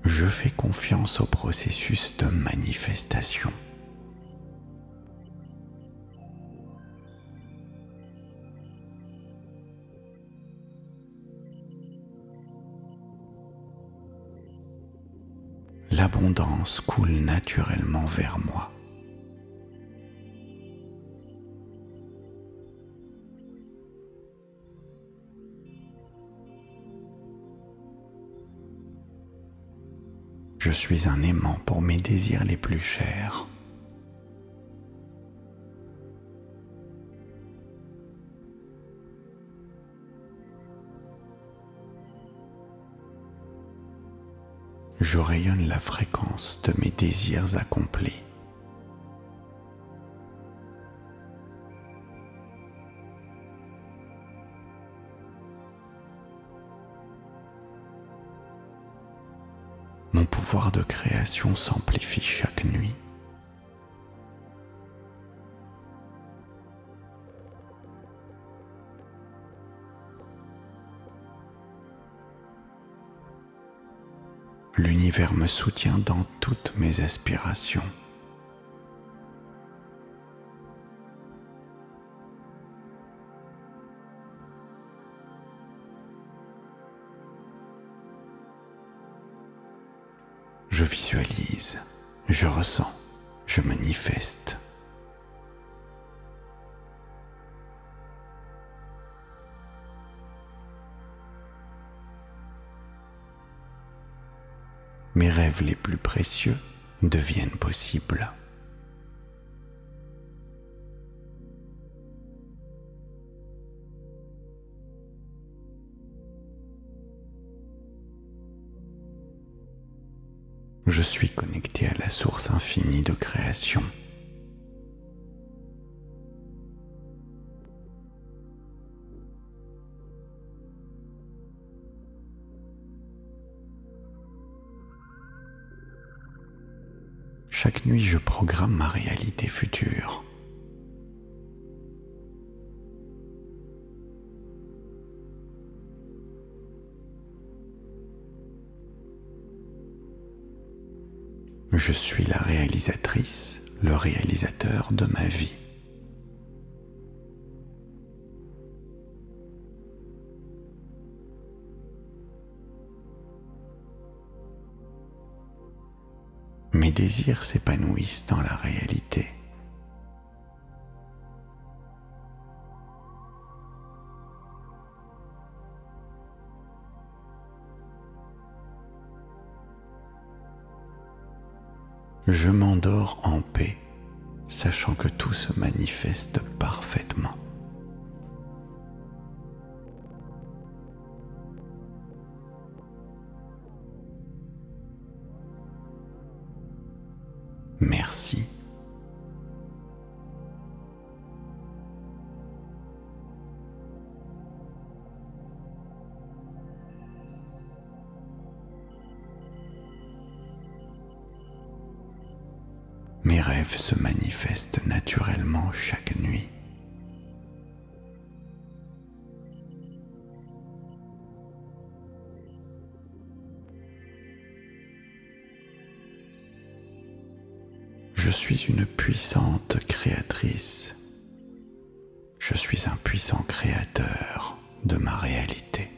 A: Je fais confiance au processus de manifestation. L'abondance coule naturellement vers moi. Je suis un aimant pour mes désirs les plus chers. Je rayonne la fréquence de mes désirs accomplis. Mon pouvoir de création s'amplifie chaque nuit. L'univers me soutient dans toutes mes aspirations. Je visualise, je ressens, je manifeste. Mes rêves les plus précieux deviennent possibles. Je suis connecté à la source infinie de création. Chaque nuit, je programme ma réalité future. Je suis la réalisatrice, le réalisateur de ma vie. Mes désirs s'épanouissent dans la réalité. Je m'endors en paix, sachant que tout se manifeste parfaitement. Merci. Mes rêves se manifestent naturellement chaque nuit. Je suis une puissante créatrice. Je suis un puissant créateur de ma réalité.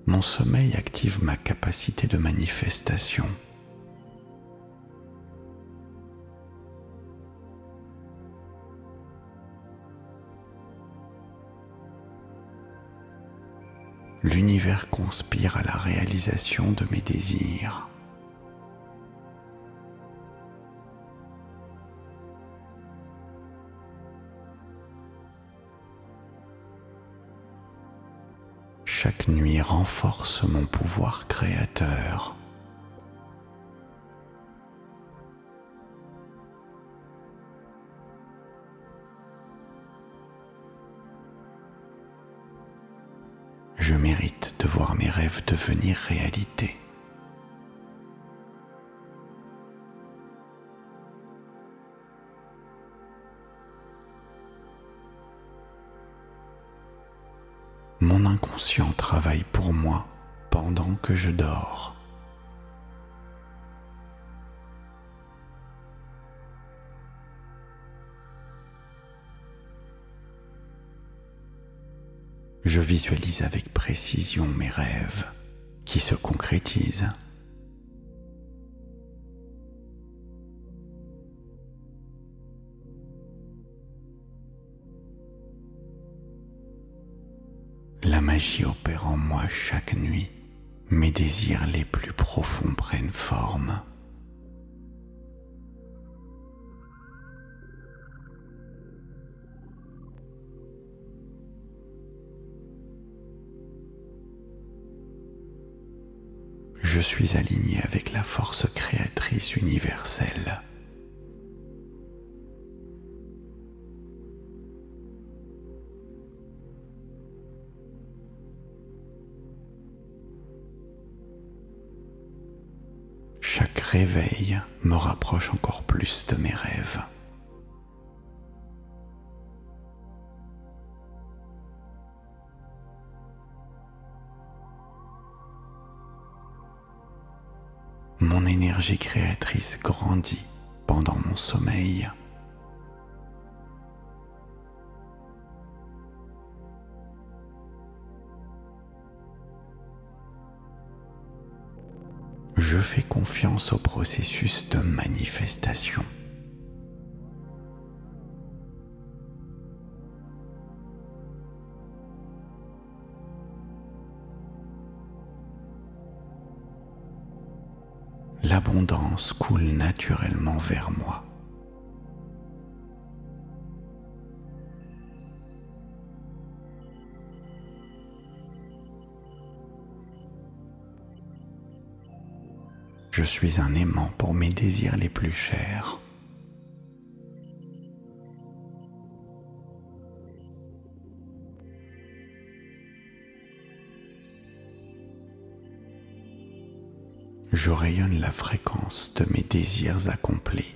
A: Mon sommeil active ma capacité de manifestation. L'univers conspire à la réalisation de mes désirs. Chaque nuit renforce mon pouvoir créateur. Je mérite de voir mes rêves devenir réalité. Mon inconscient travaille pour moi pendant que je dors. Je visualise avec précision mes rêves qui se concrétisent. La magie opère en moi chaque nuit. Mes désirs les plus profonds prennent forme. Je suis aligné avec la force créatrice universelle. Chaque réveil me rapproche encore plus de mes rêves. Mon énergie créatrice grandit pendant mon sommeil. Je fais confiance au processus de manifestation. L'abondance coule naturellement vers moi. Je suis un aimant pour mes désirs les plus chers. Je rayonne la fréquence de mes désirs accomplis.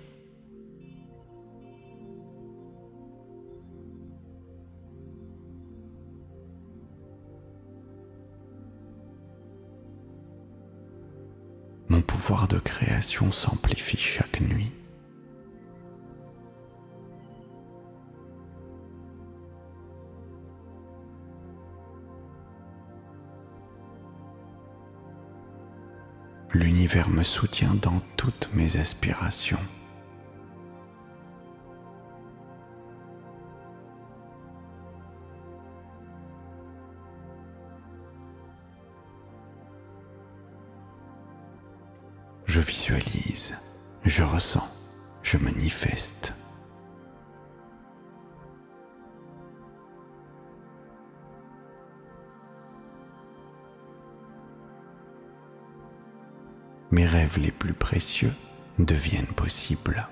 A: Mon pouvoir de création s'amplifie chaque nuit. L'univers me soutient dans toutes mes aspirations. Je visualise, je ressens, je manifeste. Mes rêves les plus précieux deviennent possibles.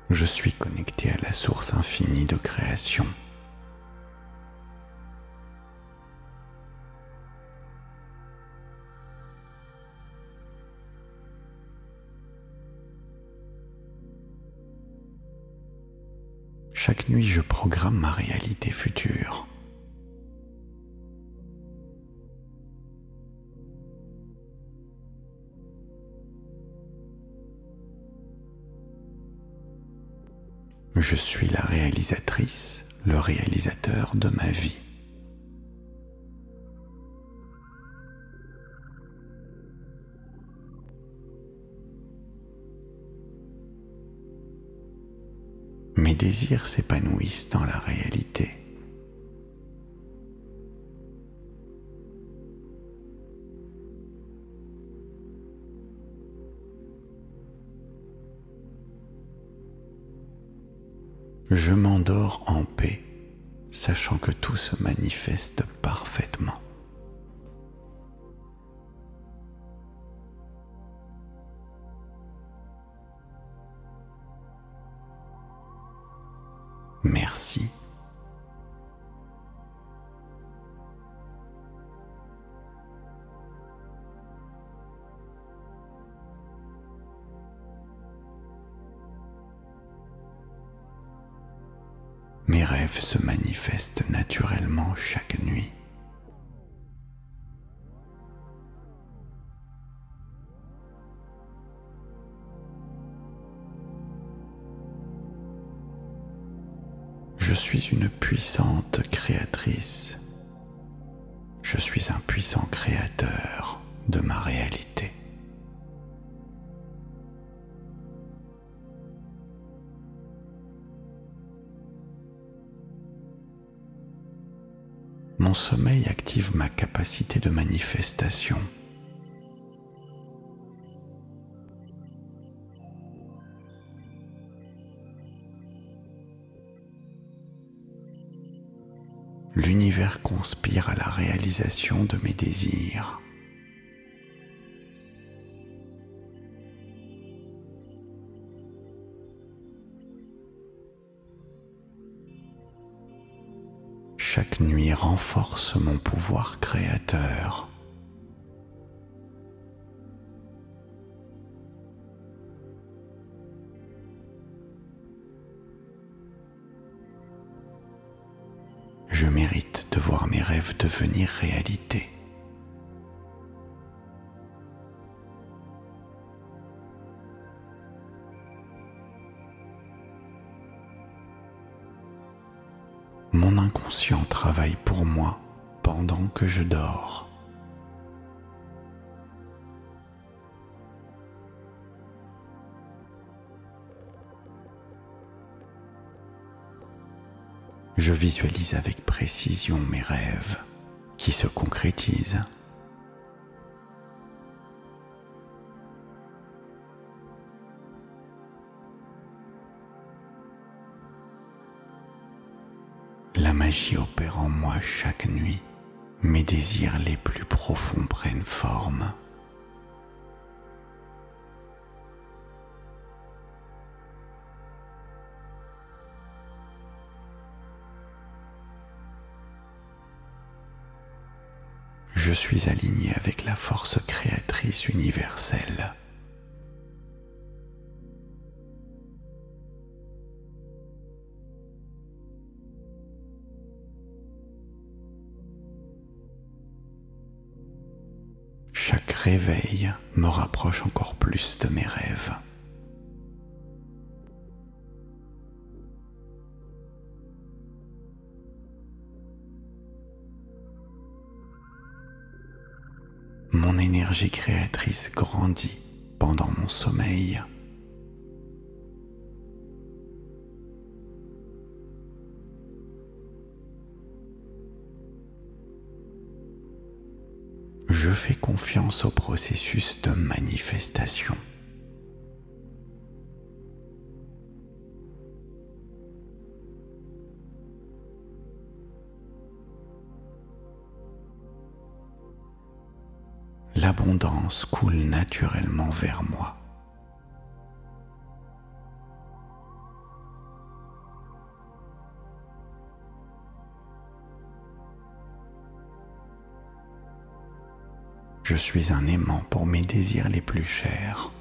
A: Je suis connecté à la source infinie de création. Chaque nuit, je programme ma réalité future. Je suis la réalisatrice, le réalisateur de ma vie. Mes désirs s'épanouissent dans la réalité. Je m'endors en paix, sachant que tout se manifeste parfaitement. Merci. Mes rêves se manifestent naturellement chaque nuit. Je suis une puissante créatrice. Je suis un puissant créateur de ma réalité. Mon sommeil active ma capacité de manifestation. L'univers conspire à la réalisation de mes désirs. Chaque nuit renforce mon pouvoir créateur. mérite de voir mes rêves devenir réalité. Mon inconscient travaille pour moi pendant que je dors. Je visualise avec précision mes rêves qui se concrétisent. La magie opère en moi chaque nuit. Mes désirs les plus profonds prennent forme. Je suis aligné avec la force créatrice universelle. Chaque réveil me rapproche encore plus de mes rêves. Mon énergie créatrice grandit pendant mon sommeil. Je fais confiance au processus de manifestation. L'abondance coule naturellement vers moi. Je suis un aimant pour mes désirs les plus chers.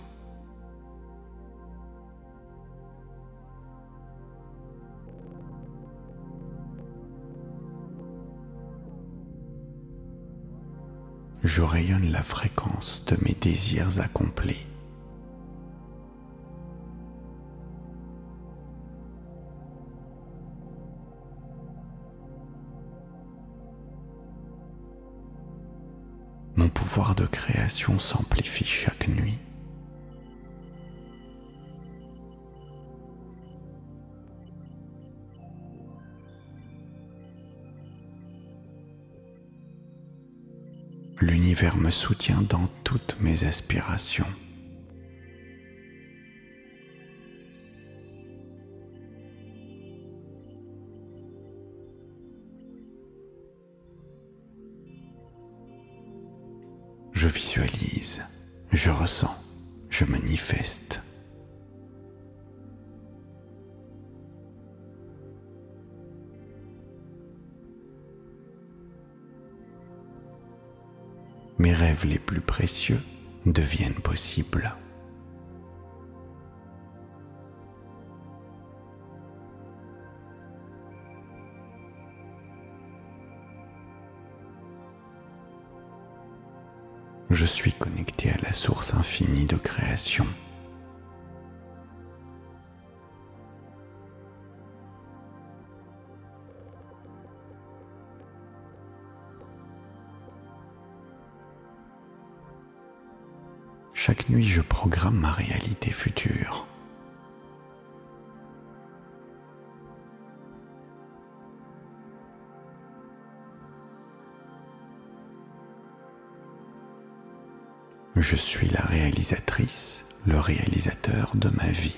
A: Je rayonne la fréquence de mes désirs accomplis. Mon pouvoir de création s'amplifie chaque nuit. L'univers me soutient dans toutes mes aspirations. Je visualise, je ressens, je manifeste. Mes rêves les plus précieux deviennent possibles. Je suis connecté à la source infinie de création. Chaque nuit, je programme ma réalité future. Je suis la réalisatrice, le réalisateur de ma vie.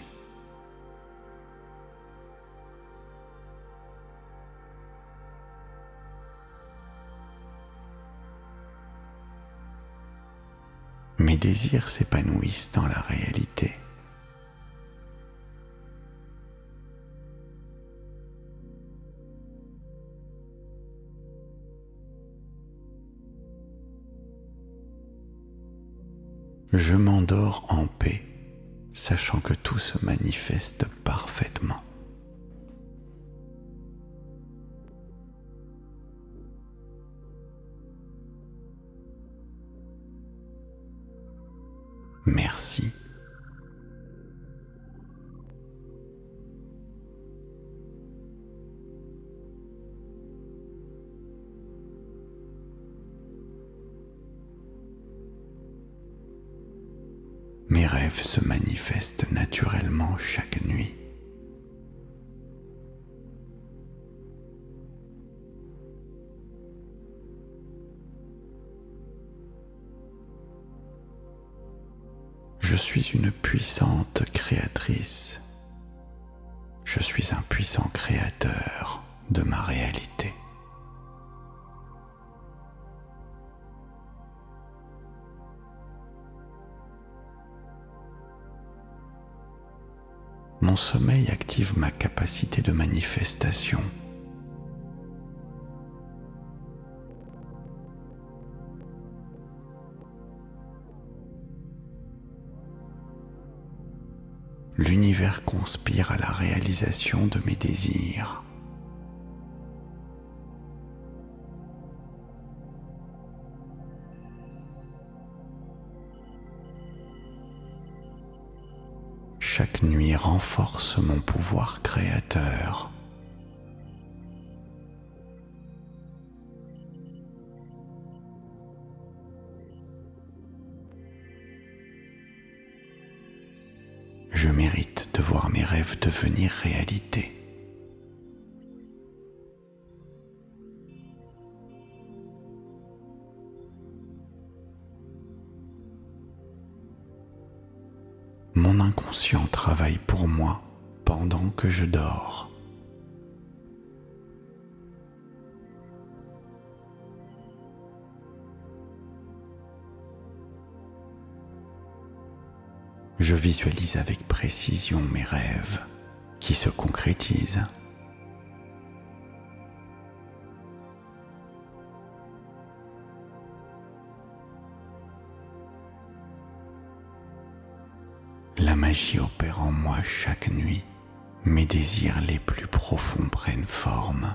A: Mes désirs s'épanouissent dans la réalité. Je m'endors en paix, sachant que tout se manifeste parfaitement. mes rêves se manifestent naturellement chaque nuit. Je suis une puissante créatrice. Je suis un puissant créateur de ma réalité. Mon sommeil active ma capacité de manifestation. L'univers conspire à la réalisation de mes désirs. Chaque nuit renforce mon pouvoir créateur. Je mérite de voir mes rêves devenir réalité. Mon inconscient travaille pour moi pendant que je dors. Je visualise avec précision mes rêves qui se concrétisent. La magie opère en moi chaque nuit. Mes désirs les plus profonds prennent forme.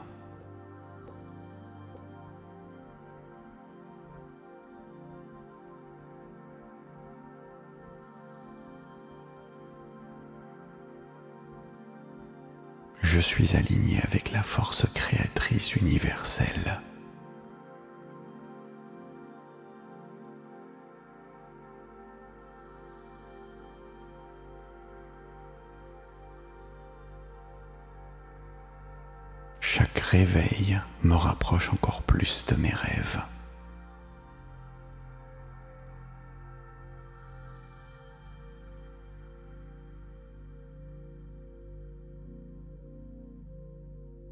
A: Je suis aligné avec la force créatrice universelle. Chaque réveil me rapproche encore plus de mes rêves.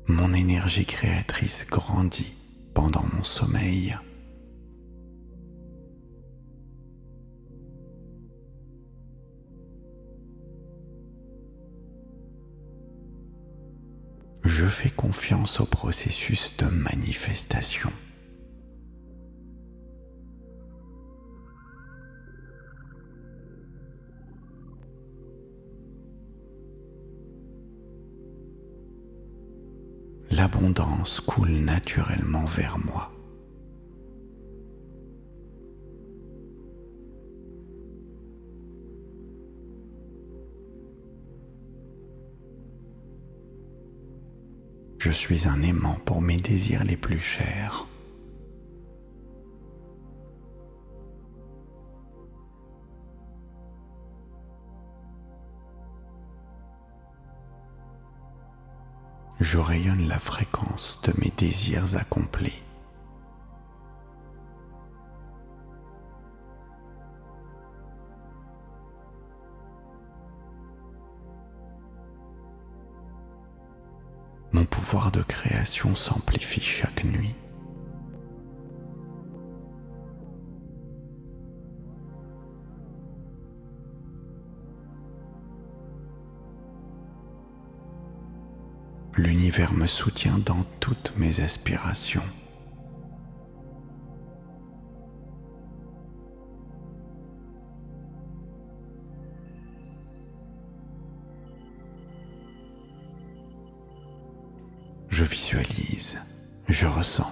A: Mon énergie créatrice grandit pendant mon sommeil. Je fais confiance au processus de manifestation. L'abondance coule naturellement vers moi. Je suis un aimant pour mes désirs les plus chers. Je rayonne la fréquence de mes désirs accomplis. Mon pouvoir de création s'amplifie chaque nuit. L'univers me soutient dans toutes mes aspirations. Je visualise, je ressens,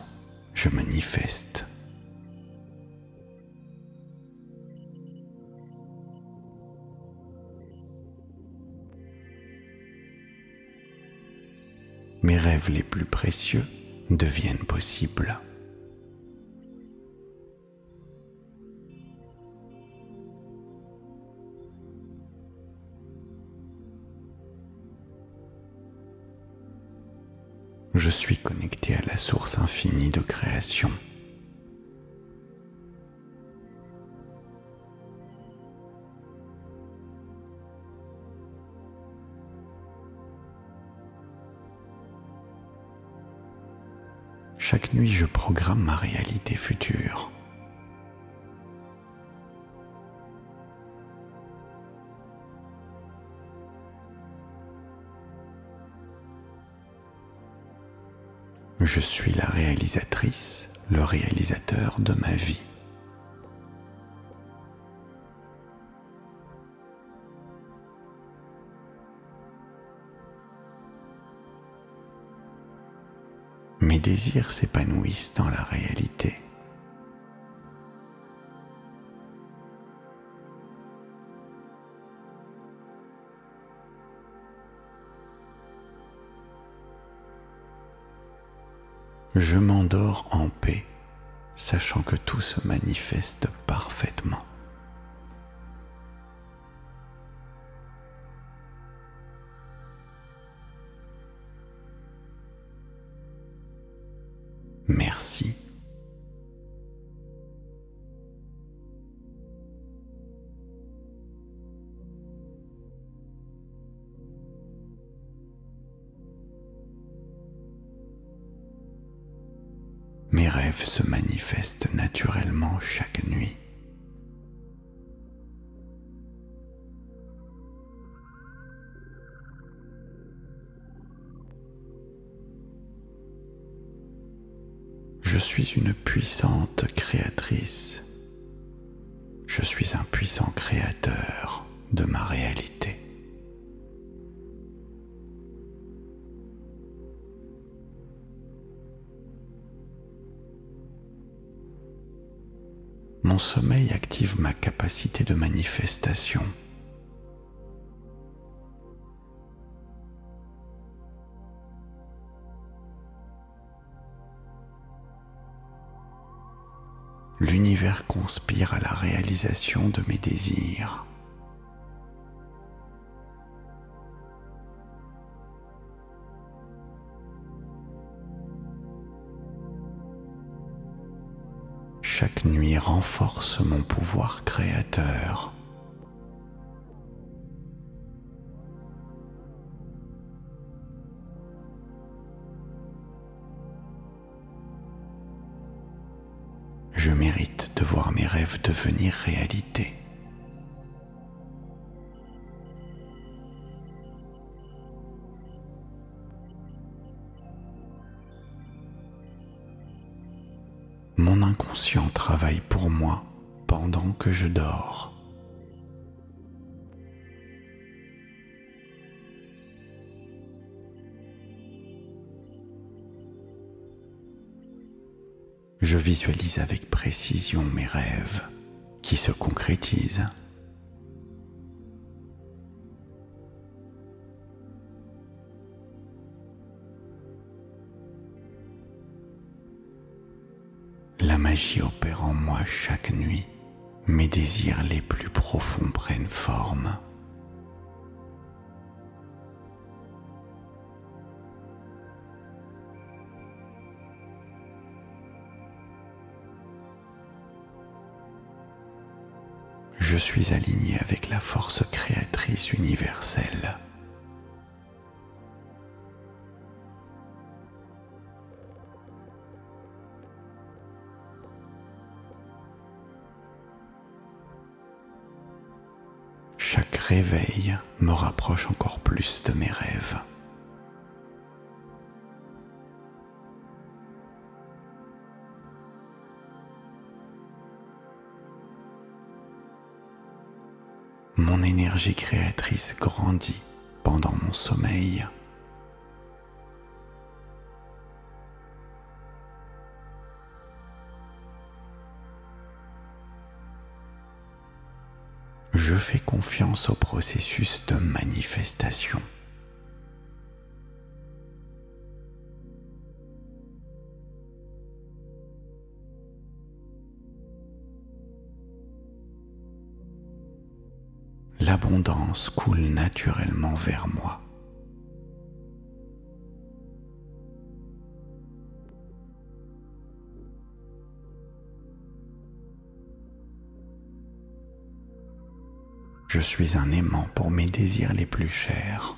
A: je manifeste. Mes rêves les plus précieux deviennent possibles. Je suis connecté à la source infinie de création. Chaque nuit, je programme ma réalité future. Je suis la réalisatrice, le réalisateur de ma vie. Mes désirs s'épanouissent dans la réalité. Je m'endors en paix, sachant que tout se manifeste parfaitement. Merci. Mes rêves se manifestent naturellement chaque nuit. Je suis une puissante créatrice. Je suis un puissant créateur de ma réalité. Mon sommeil active ma capacité de manifestation. L'univers conspire à la réalisation de mes désirs. Chaque nuit renforce mon pouvoir créateur. Je mérite de voir mes rêves devenir réalité. Mon inconscient travaille pour moi pendant que je dors. Je visualise avec précision mes rêves qui se concrétisent. La magie opère en moi chaque nuit. Mes désirs les plus profonds prennent forme. Je suis aligné avec la force créatrice universelle. Chaque réveil me rapproche encore plus de mes rêves. Mon énergie créatrice grandit pendant mon sommeil. Je fais confiance au processus de manifestation. L'abondance coule naturellement vers moi. Je suis un aimant pour mes désirs les plus chers.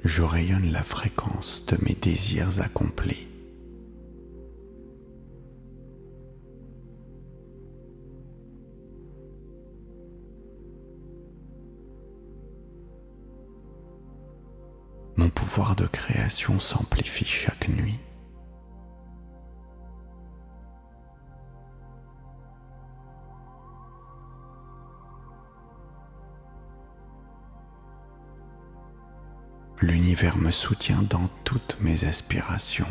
A: Je rayonne la fréquence de mes désirs accomplis. Mon pouvoir de création s'amplifie chaque nuit. L'univers me soutient dans toutes mes aspirations.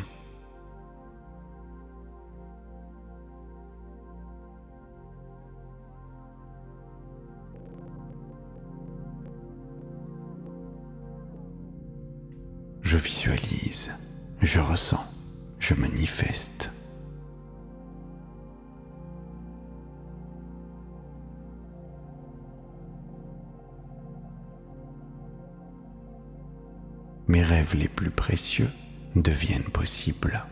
A: Je visualise, je ressens, je manifeste. Mes rêves les plus précieux deviennent possibles.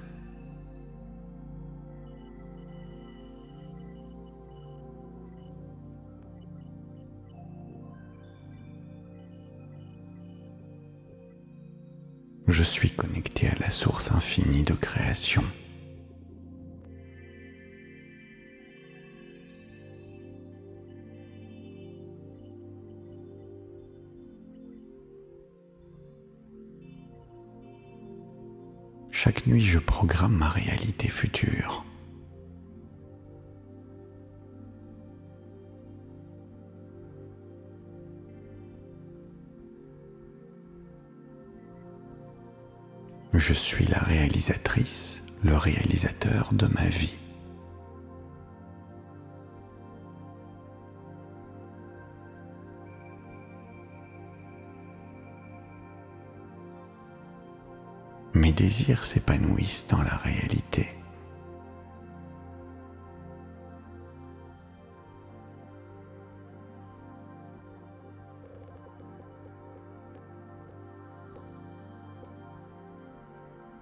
A: Je suis connecté à la source infinie de création. Chaque nuit, je programme ma réalité future. Je suis la réalisatrice, le réalisateur de ma vie. Mes désirs s'épanouissent dans la réalité.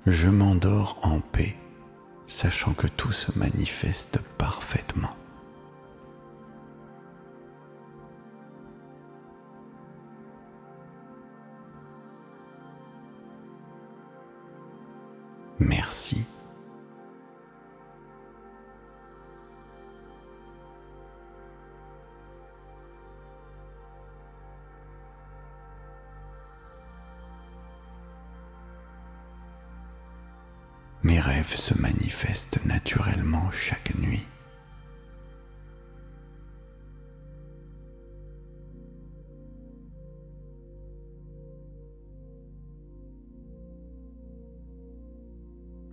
A: Je m'endors en paix, sachant que tout se manifeste parfaitement. Merci. Mes rêves se manifestent naturellement chaque nuit.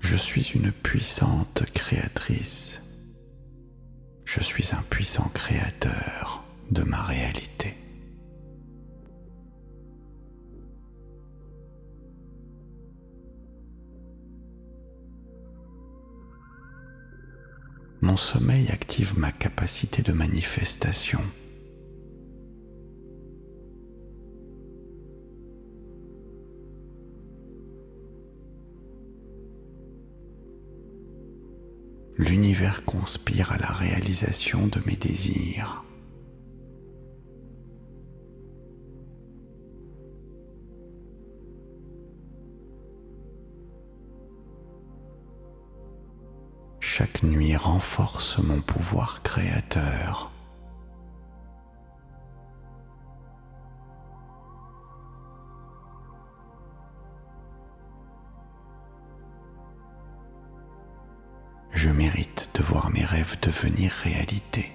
A: Je suis une puissante créatrice. Je suis un puissant créateur de ma réalité. Mon sommeil active ma capacité de manifestation. L'univers conspire à la réalisation de mes désirs. Chaque nuit renforce mon pouvoir créateur. Je mérite de voir mes rêves devenir réalité.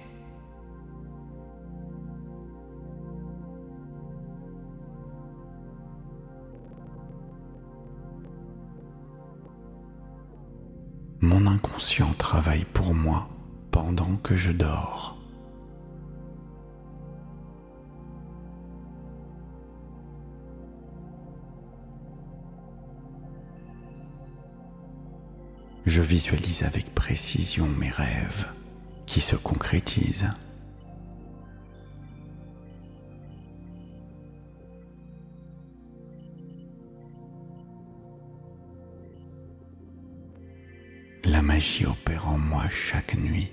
A: Mon inconscient travaille pour moi pendant que je dors. Je visualise avec précision mes rêves qui se concrétisent. La magie opère en moi chaque nuit.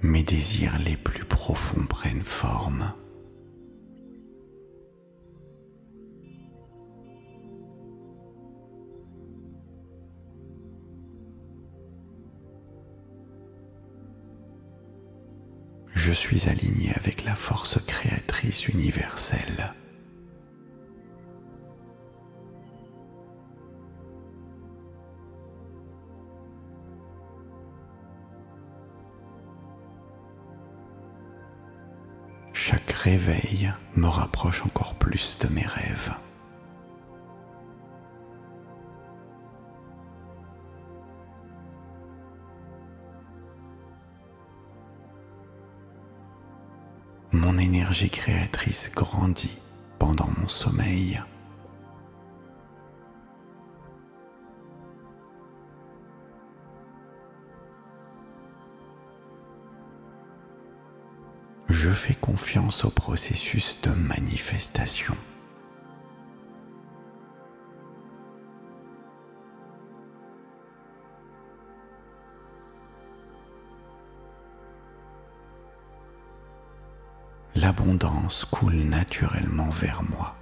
A: Mes désirs les plus profonds prennent forme. Je suis aligné avec la force créatrice universelle. Chaque réveil me rapproche encore plus de mes rêves. Mon énergie créatrice grandit pendant mon sommeil. Je fais confiance au processus de manifestation. L'abondance coule naturellement vers moi.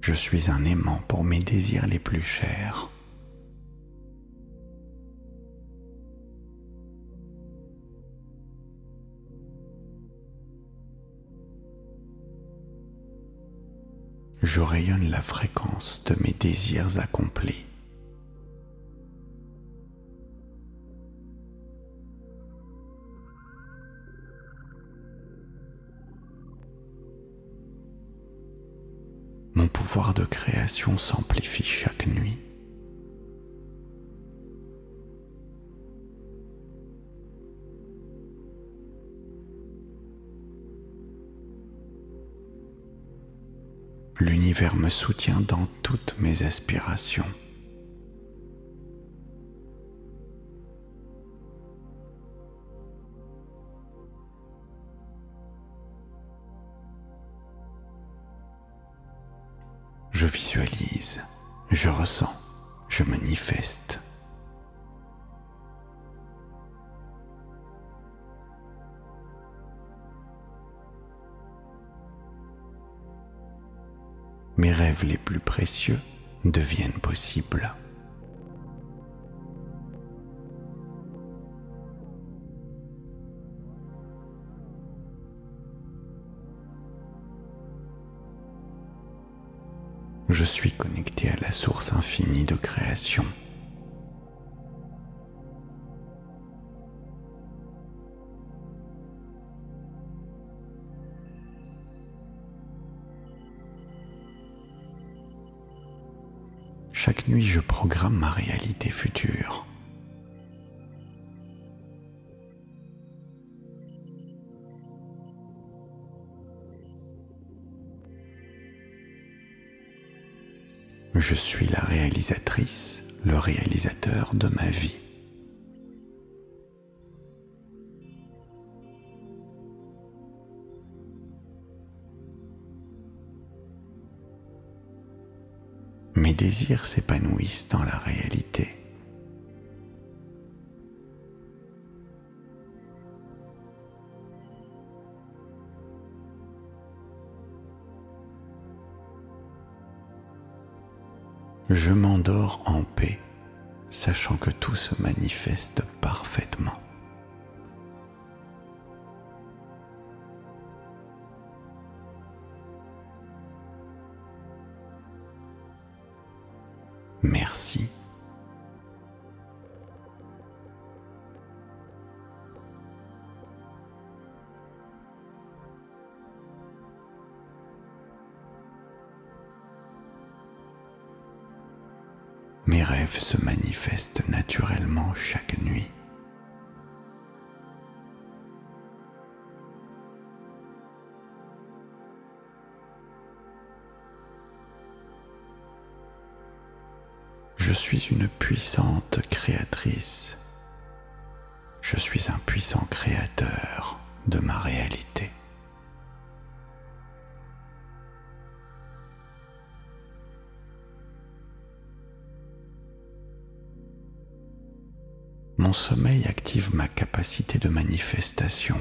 A: Je suis un aimant pour mes désirs les plus chers. Je rayonne la fréquence de mes désirs accomplis. Mon pouvoir de création s'amplifie chaque nuit. L'univers me soutient dans toutes mes aspirations. Je visualise, je ressens, je manifeste. Mes rêves les plus précieux deviennent possibles. Je suis connecté à la source infinie de création. Chaque nuit, je programme ma réalité future. Je suis la réalisatrice, le réalisateur de ma vie. Mes désirs s'épanouissent dans la réalité. Je m'endors en paix, sachant que tout se manifeste parfaitement. Merci. Mes rêves se manifestent naturellement chaque nuit. Je suis une puissante créatrice. Je suis un puissant créateur de ma réalité. Mon sommeil active ma capacité de manifestation.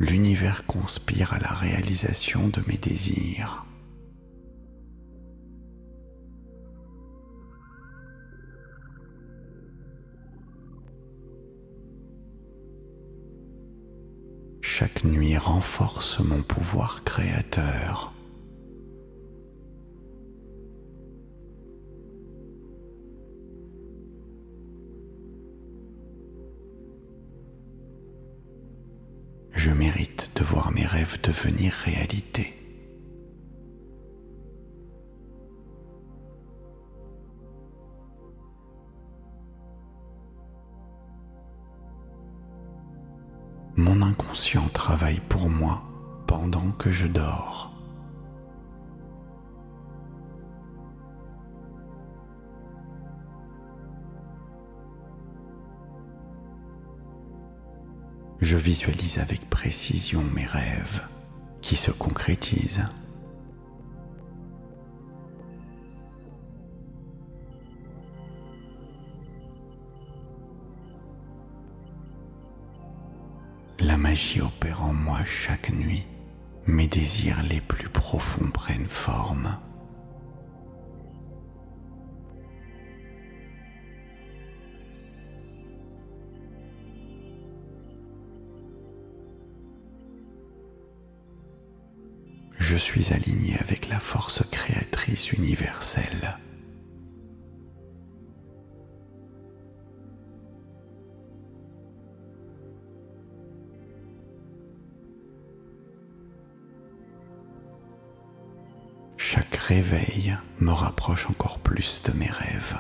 A: L'univers conspire à la réalisation de mes désirs. Chaque nuit renforce mon pouvoir créateur. Je mérite de voir mes rêves devenir réalité. Mon inconscient travaille pour moi pendant que je dors. Je visualise avec précision mes rêves qui se concrétisent. La magie opère en moi chaque nuit. Mes désirs les plus profonds prennent forme. Je suis aligné avec la force créatrice universelle. Chaque réveil me rapproche encore plus de mes rêves.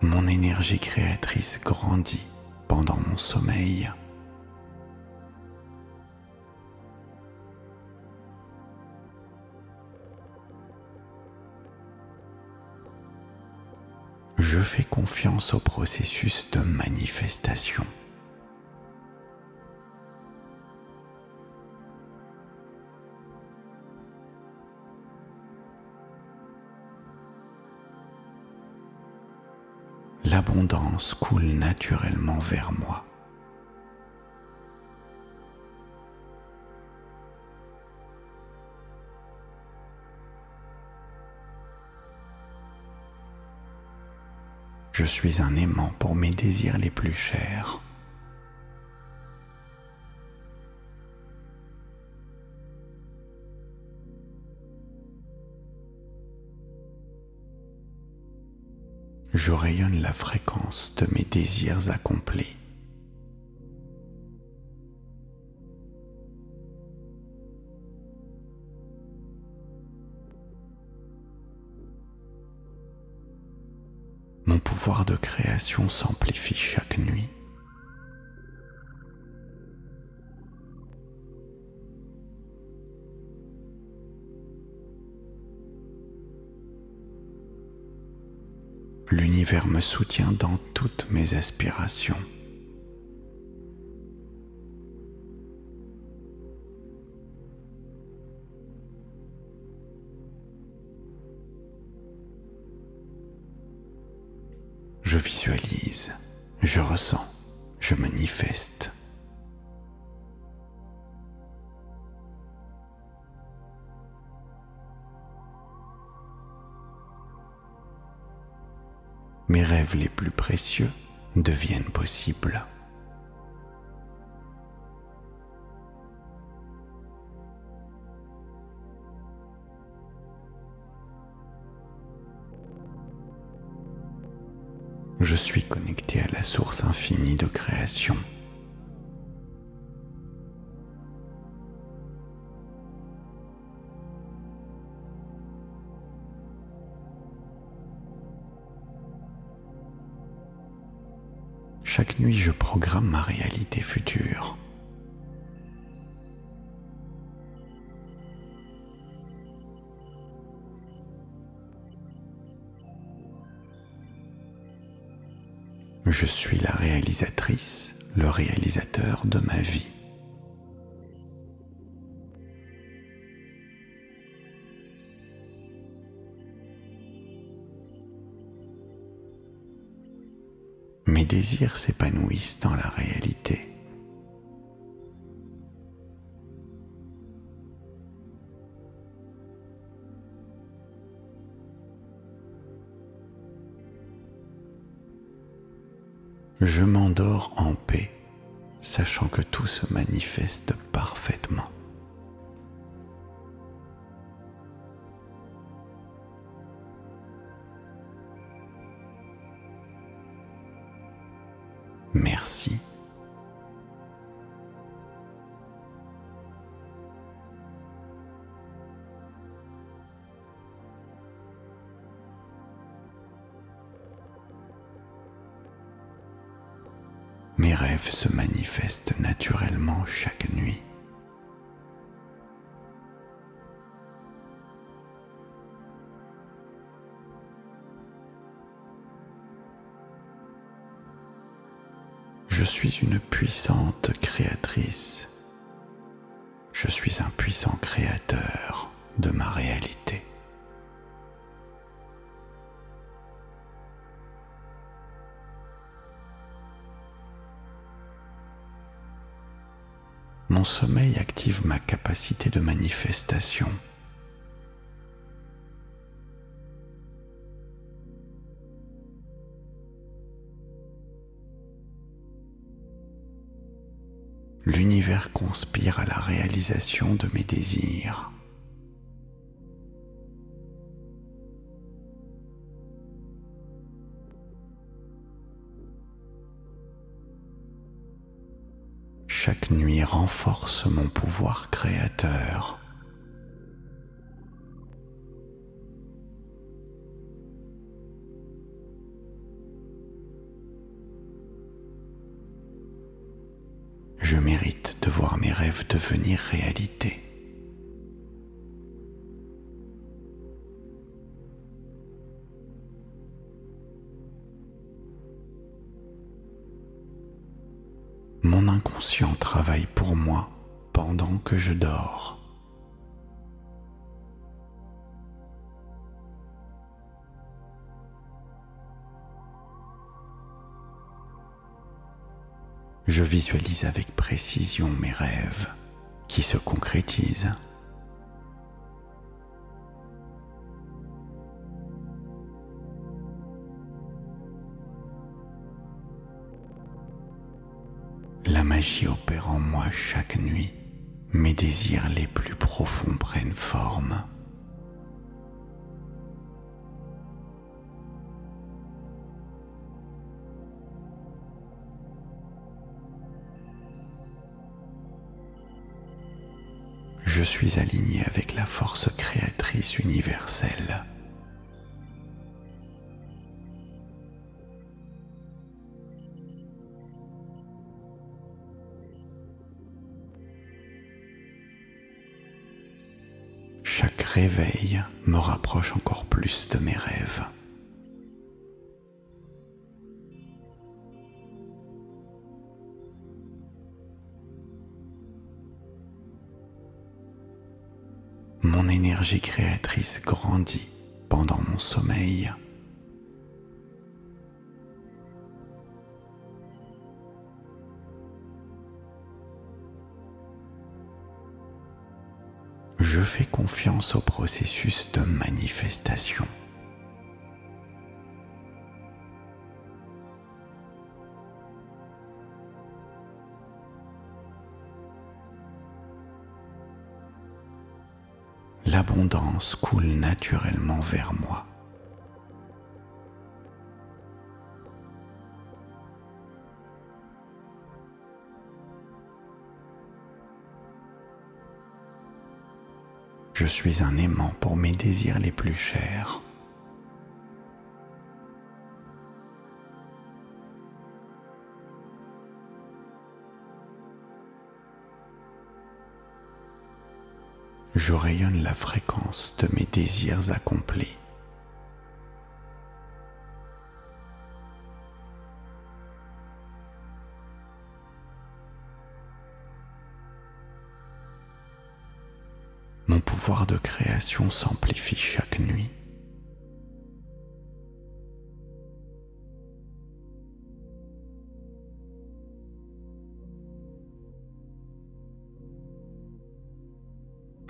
A: Mon énergie créatrice grandit pendant mon sommeil. Je fais confiance au processus de manifestation. L'abondance coule naturellement vers moi. Je suis un aimant pour mes désirs les plus chers. Je rayonne la fréquence de mes désirs accomplis. Mon pouvoir de création s'amplifie chaque nuit. L'univers me soutient dans toutes mes aspirations. Je visualise, je ressens, je manifeste. Mes rêves les plus précieux deviennent possibles. Je suis connecté à la source infinie de création. Chaque nuit, je programme ma réalité future. Je suis la réalisatrice, le réalisateur de ma vie. Mes désirs s'épanouissent dans la réalité. Je m'endors en paix, sachant que tout se manifeste parfaitement. Merci. Mes rêves se manifestent naturellement chaque nuit. Je suis une puissante créatrice. Je suis un puissant créateur de ma réalité. Mon sommeil active ma capacité de manifestation. L'univers conspire à la réalisation de mes désirs. Chaque nuit renforce mon pouvoir créateur. Je mérite de voir mes rêves devenir réalité. Mon inconscient travaille pour moi pendant que je dors. Je visualise avec précision mes rêves qui se concrétisent. La magie opère en moi chaque nuit. Mes désirs les plus profonds prennent forme. Je suis aligné avec la force créatrice universelle. Chaque réveil me rapproche encore plus de mes rêves. Mon énergie créatrice grandit pendant mon sommeil. Je fais confiance au processus de manifestation. L'abondance coule naturellement vers moi. Je suis un aimant pour mes désirs les plus chers. Je rayonne la fréquence de mes désirs accomplis. pouvoir de création s'amplifie chaque nuit.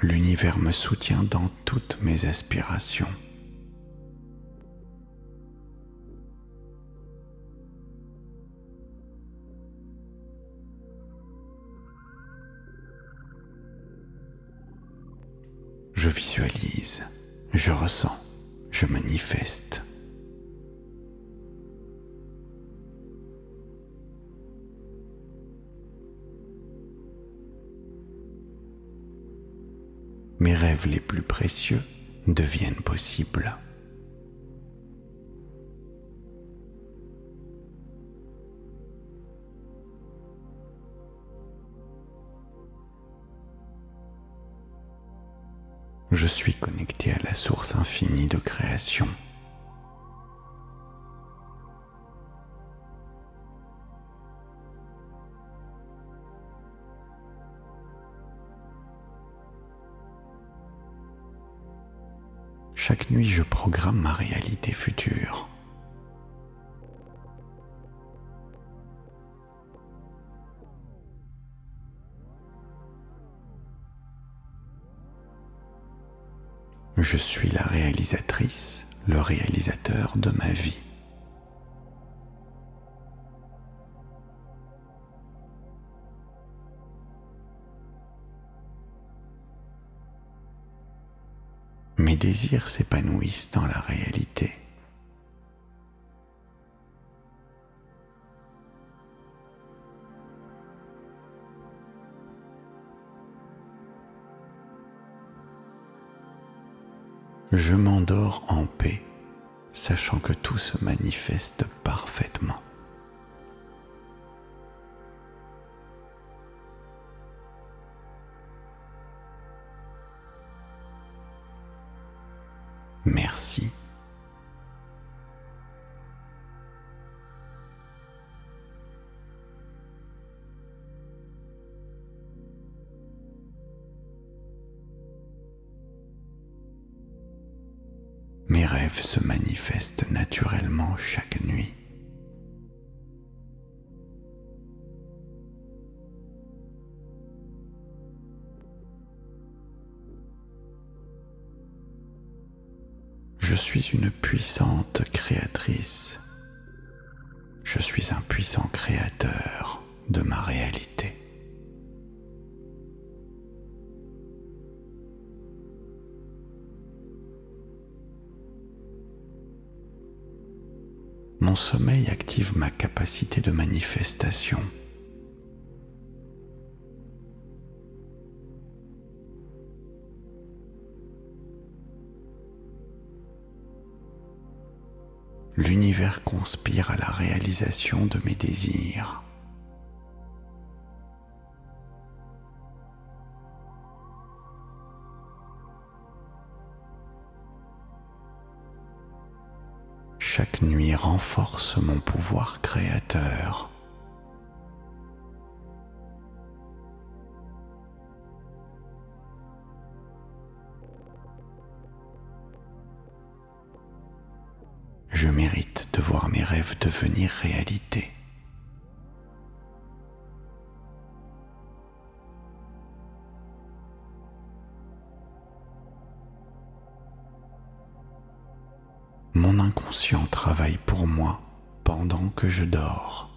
A: L'univers me soutient dans toutes mes aspirations. Je visualise, je ressens, je manifeste. Mes rêves les plus précieux deviennent possibles. Je suis connecté à la source infinie de création. Chaque nuit, je programme ma réalité future. Je suis la réalisatrice, le réalisateur de ma vie. Mes désirs s'épanouissent dans la réalité. Je m'endors en paix, sachant que tout se manifeste parfaitement. Merci. Mes rêves se manifestent naturellement chaque nuit. Je suis une puissante créatrice. Je suis un puissant créateur de ma réalité. Mon sommeil active ma capacité de manifestation. L'univers conspire à la réalisation de mes désirs. Chaque nuit renforce mon pouvoir créateur. Je mérite de voir mes rêves devenir réalité. Mon inconscient travaille pour moi pendant que je dors.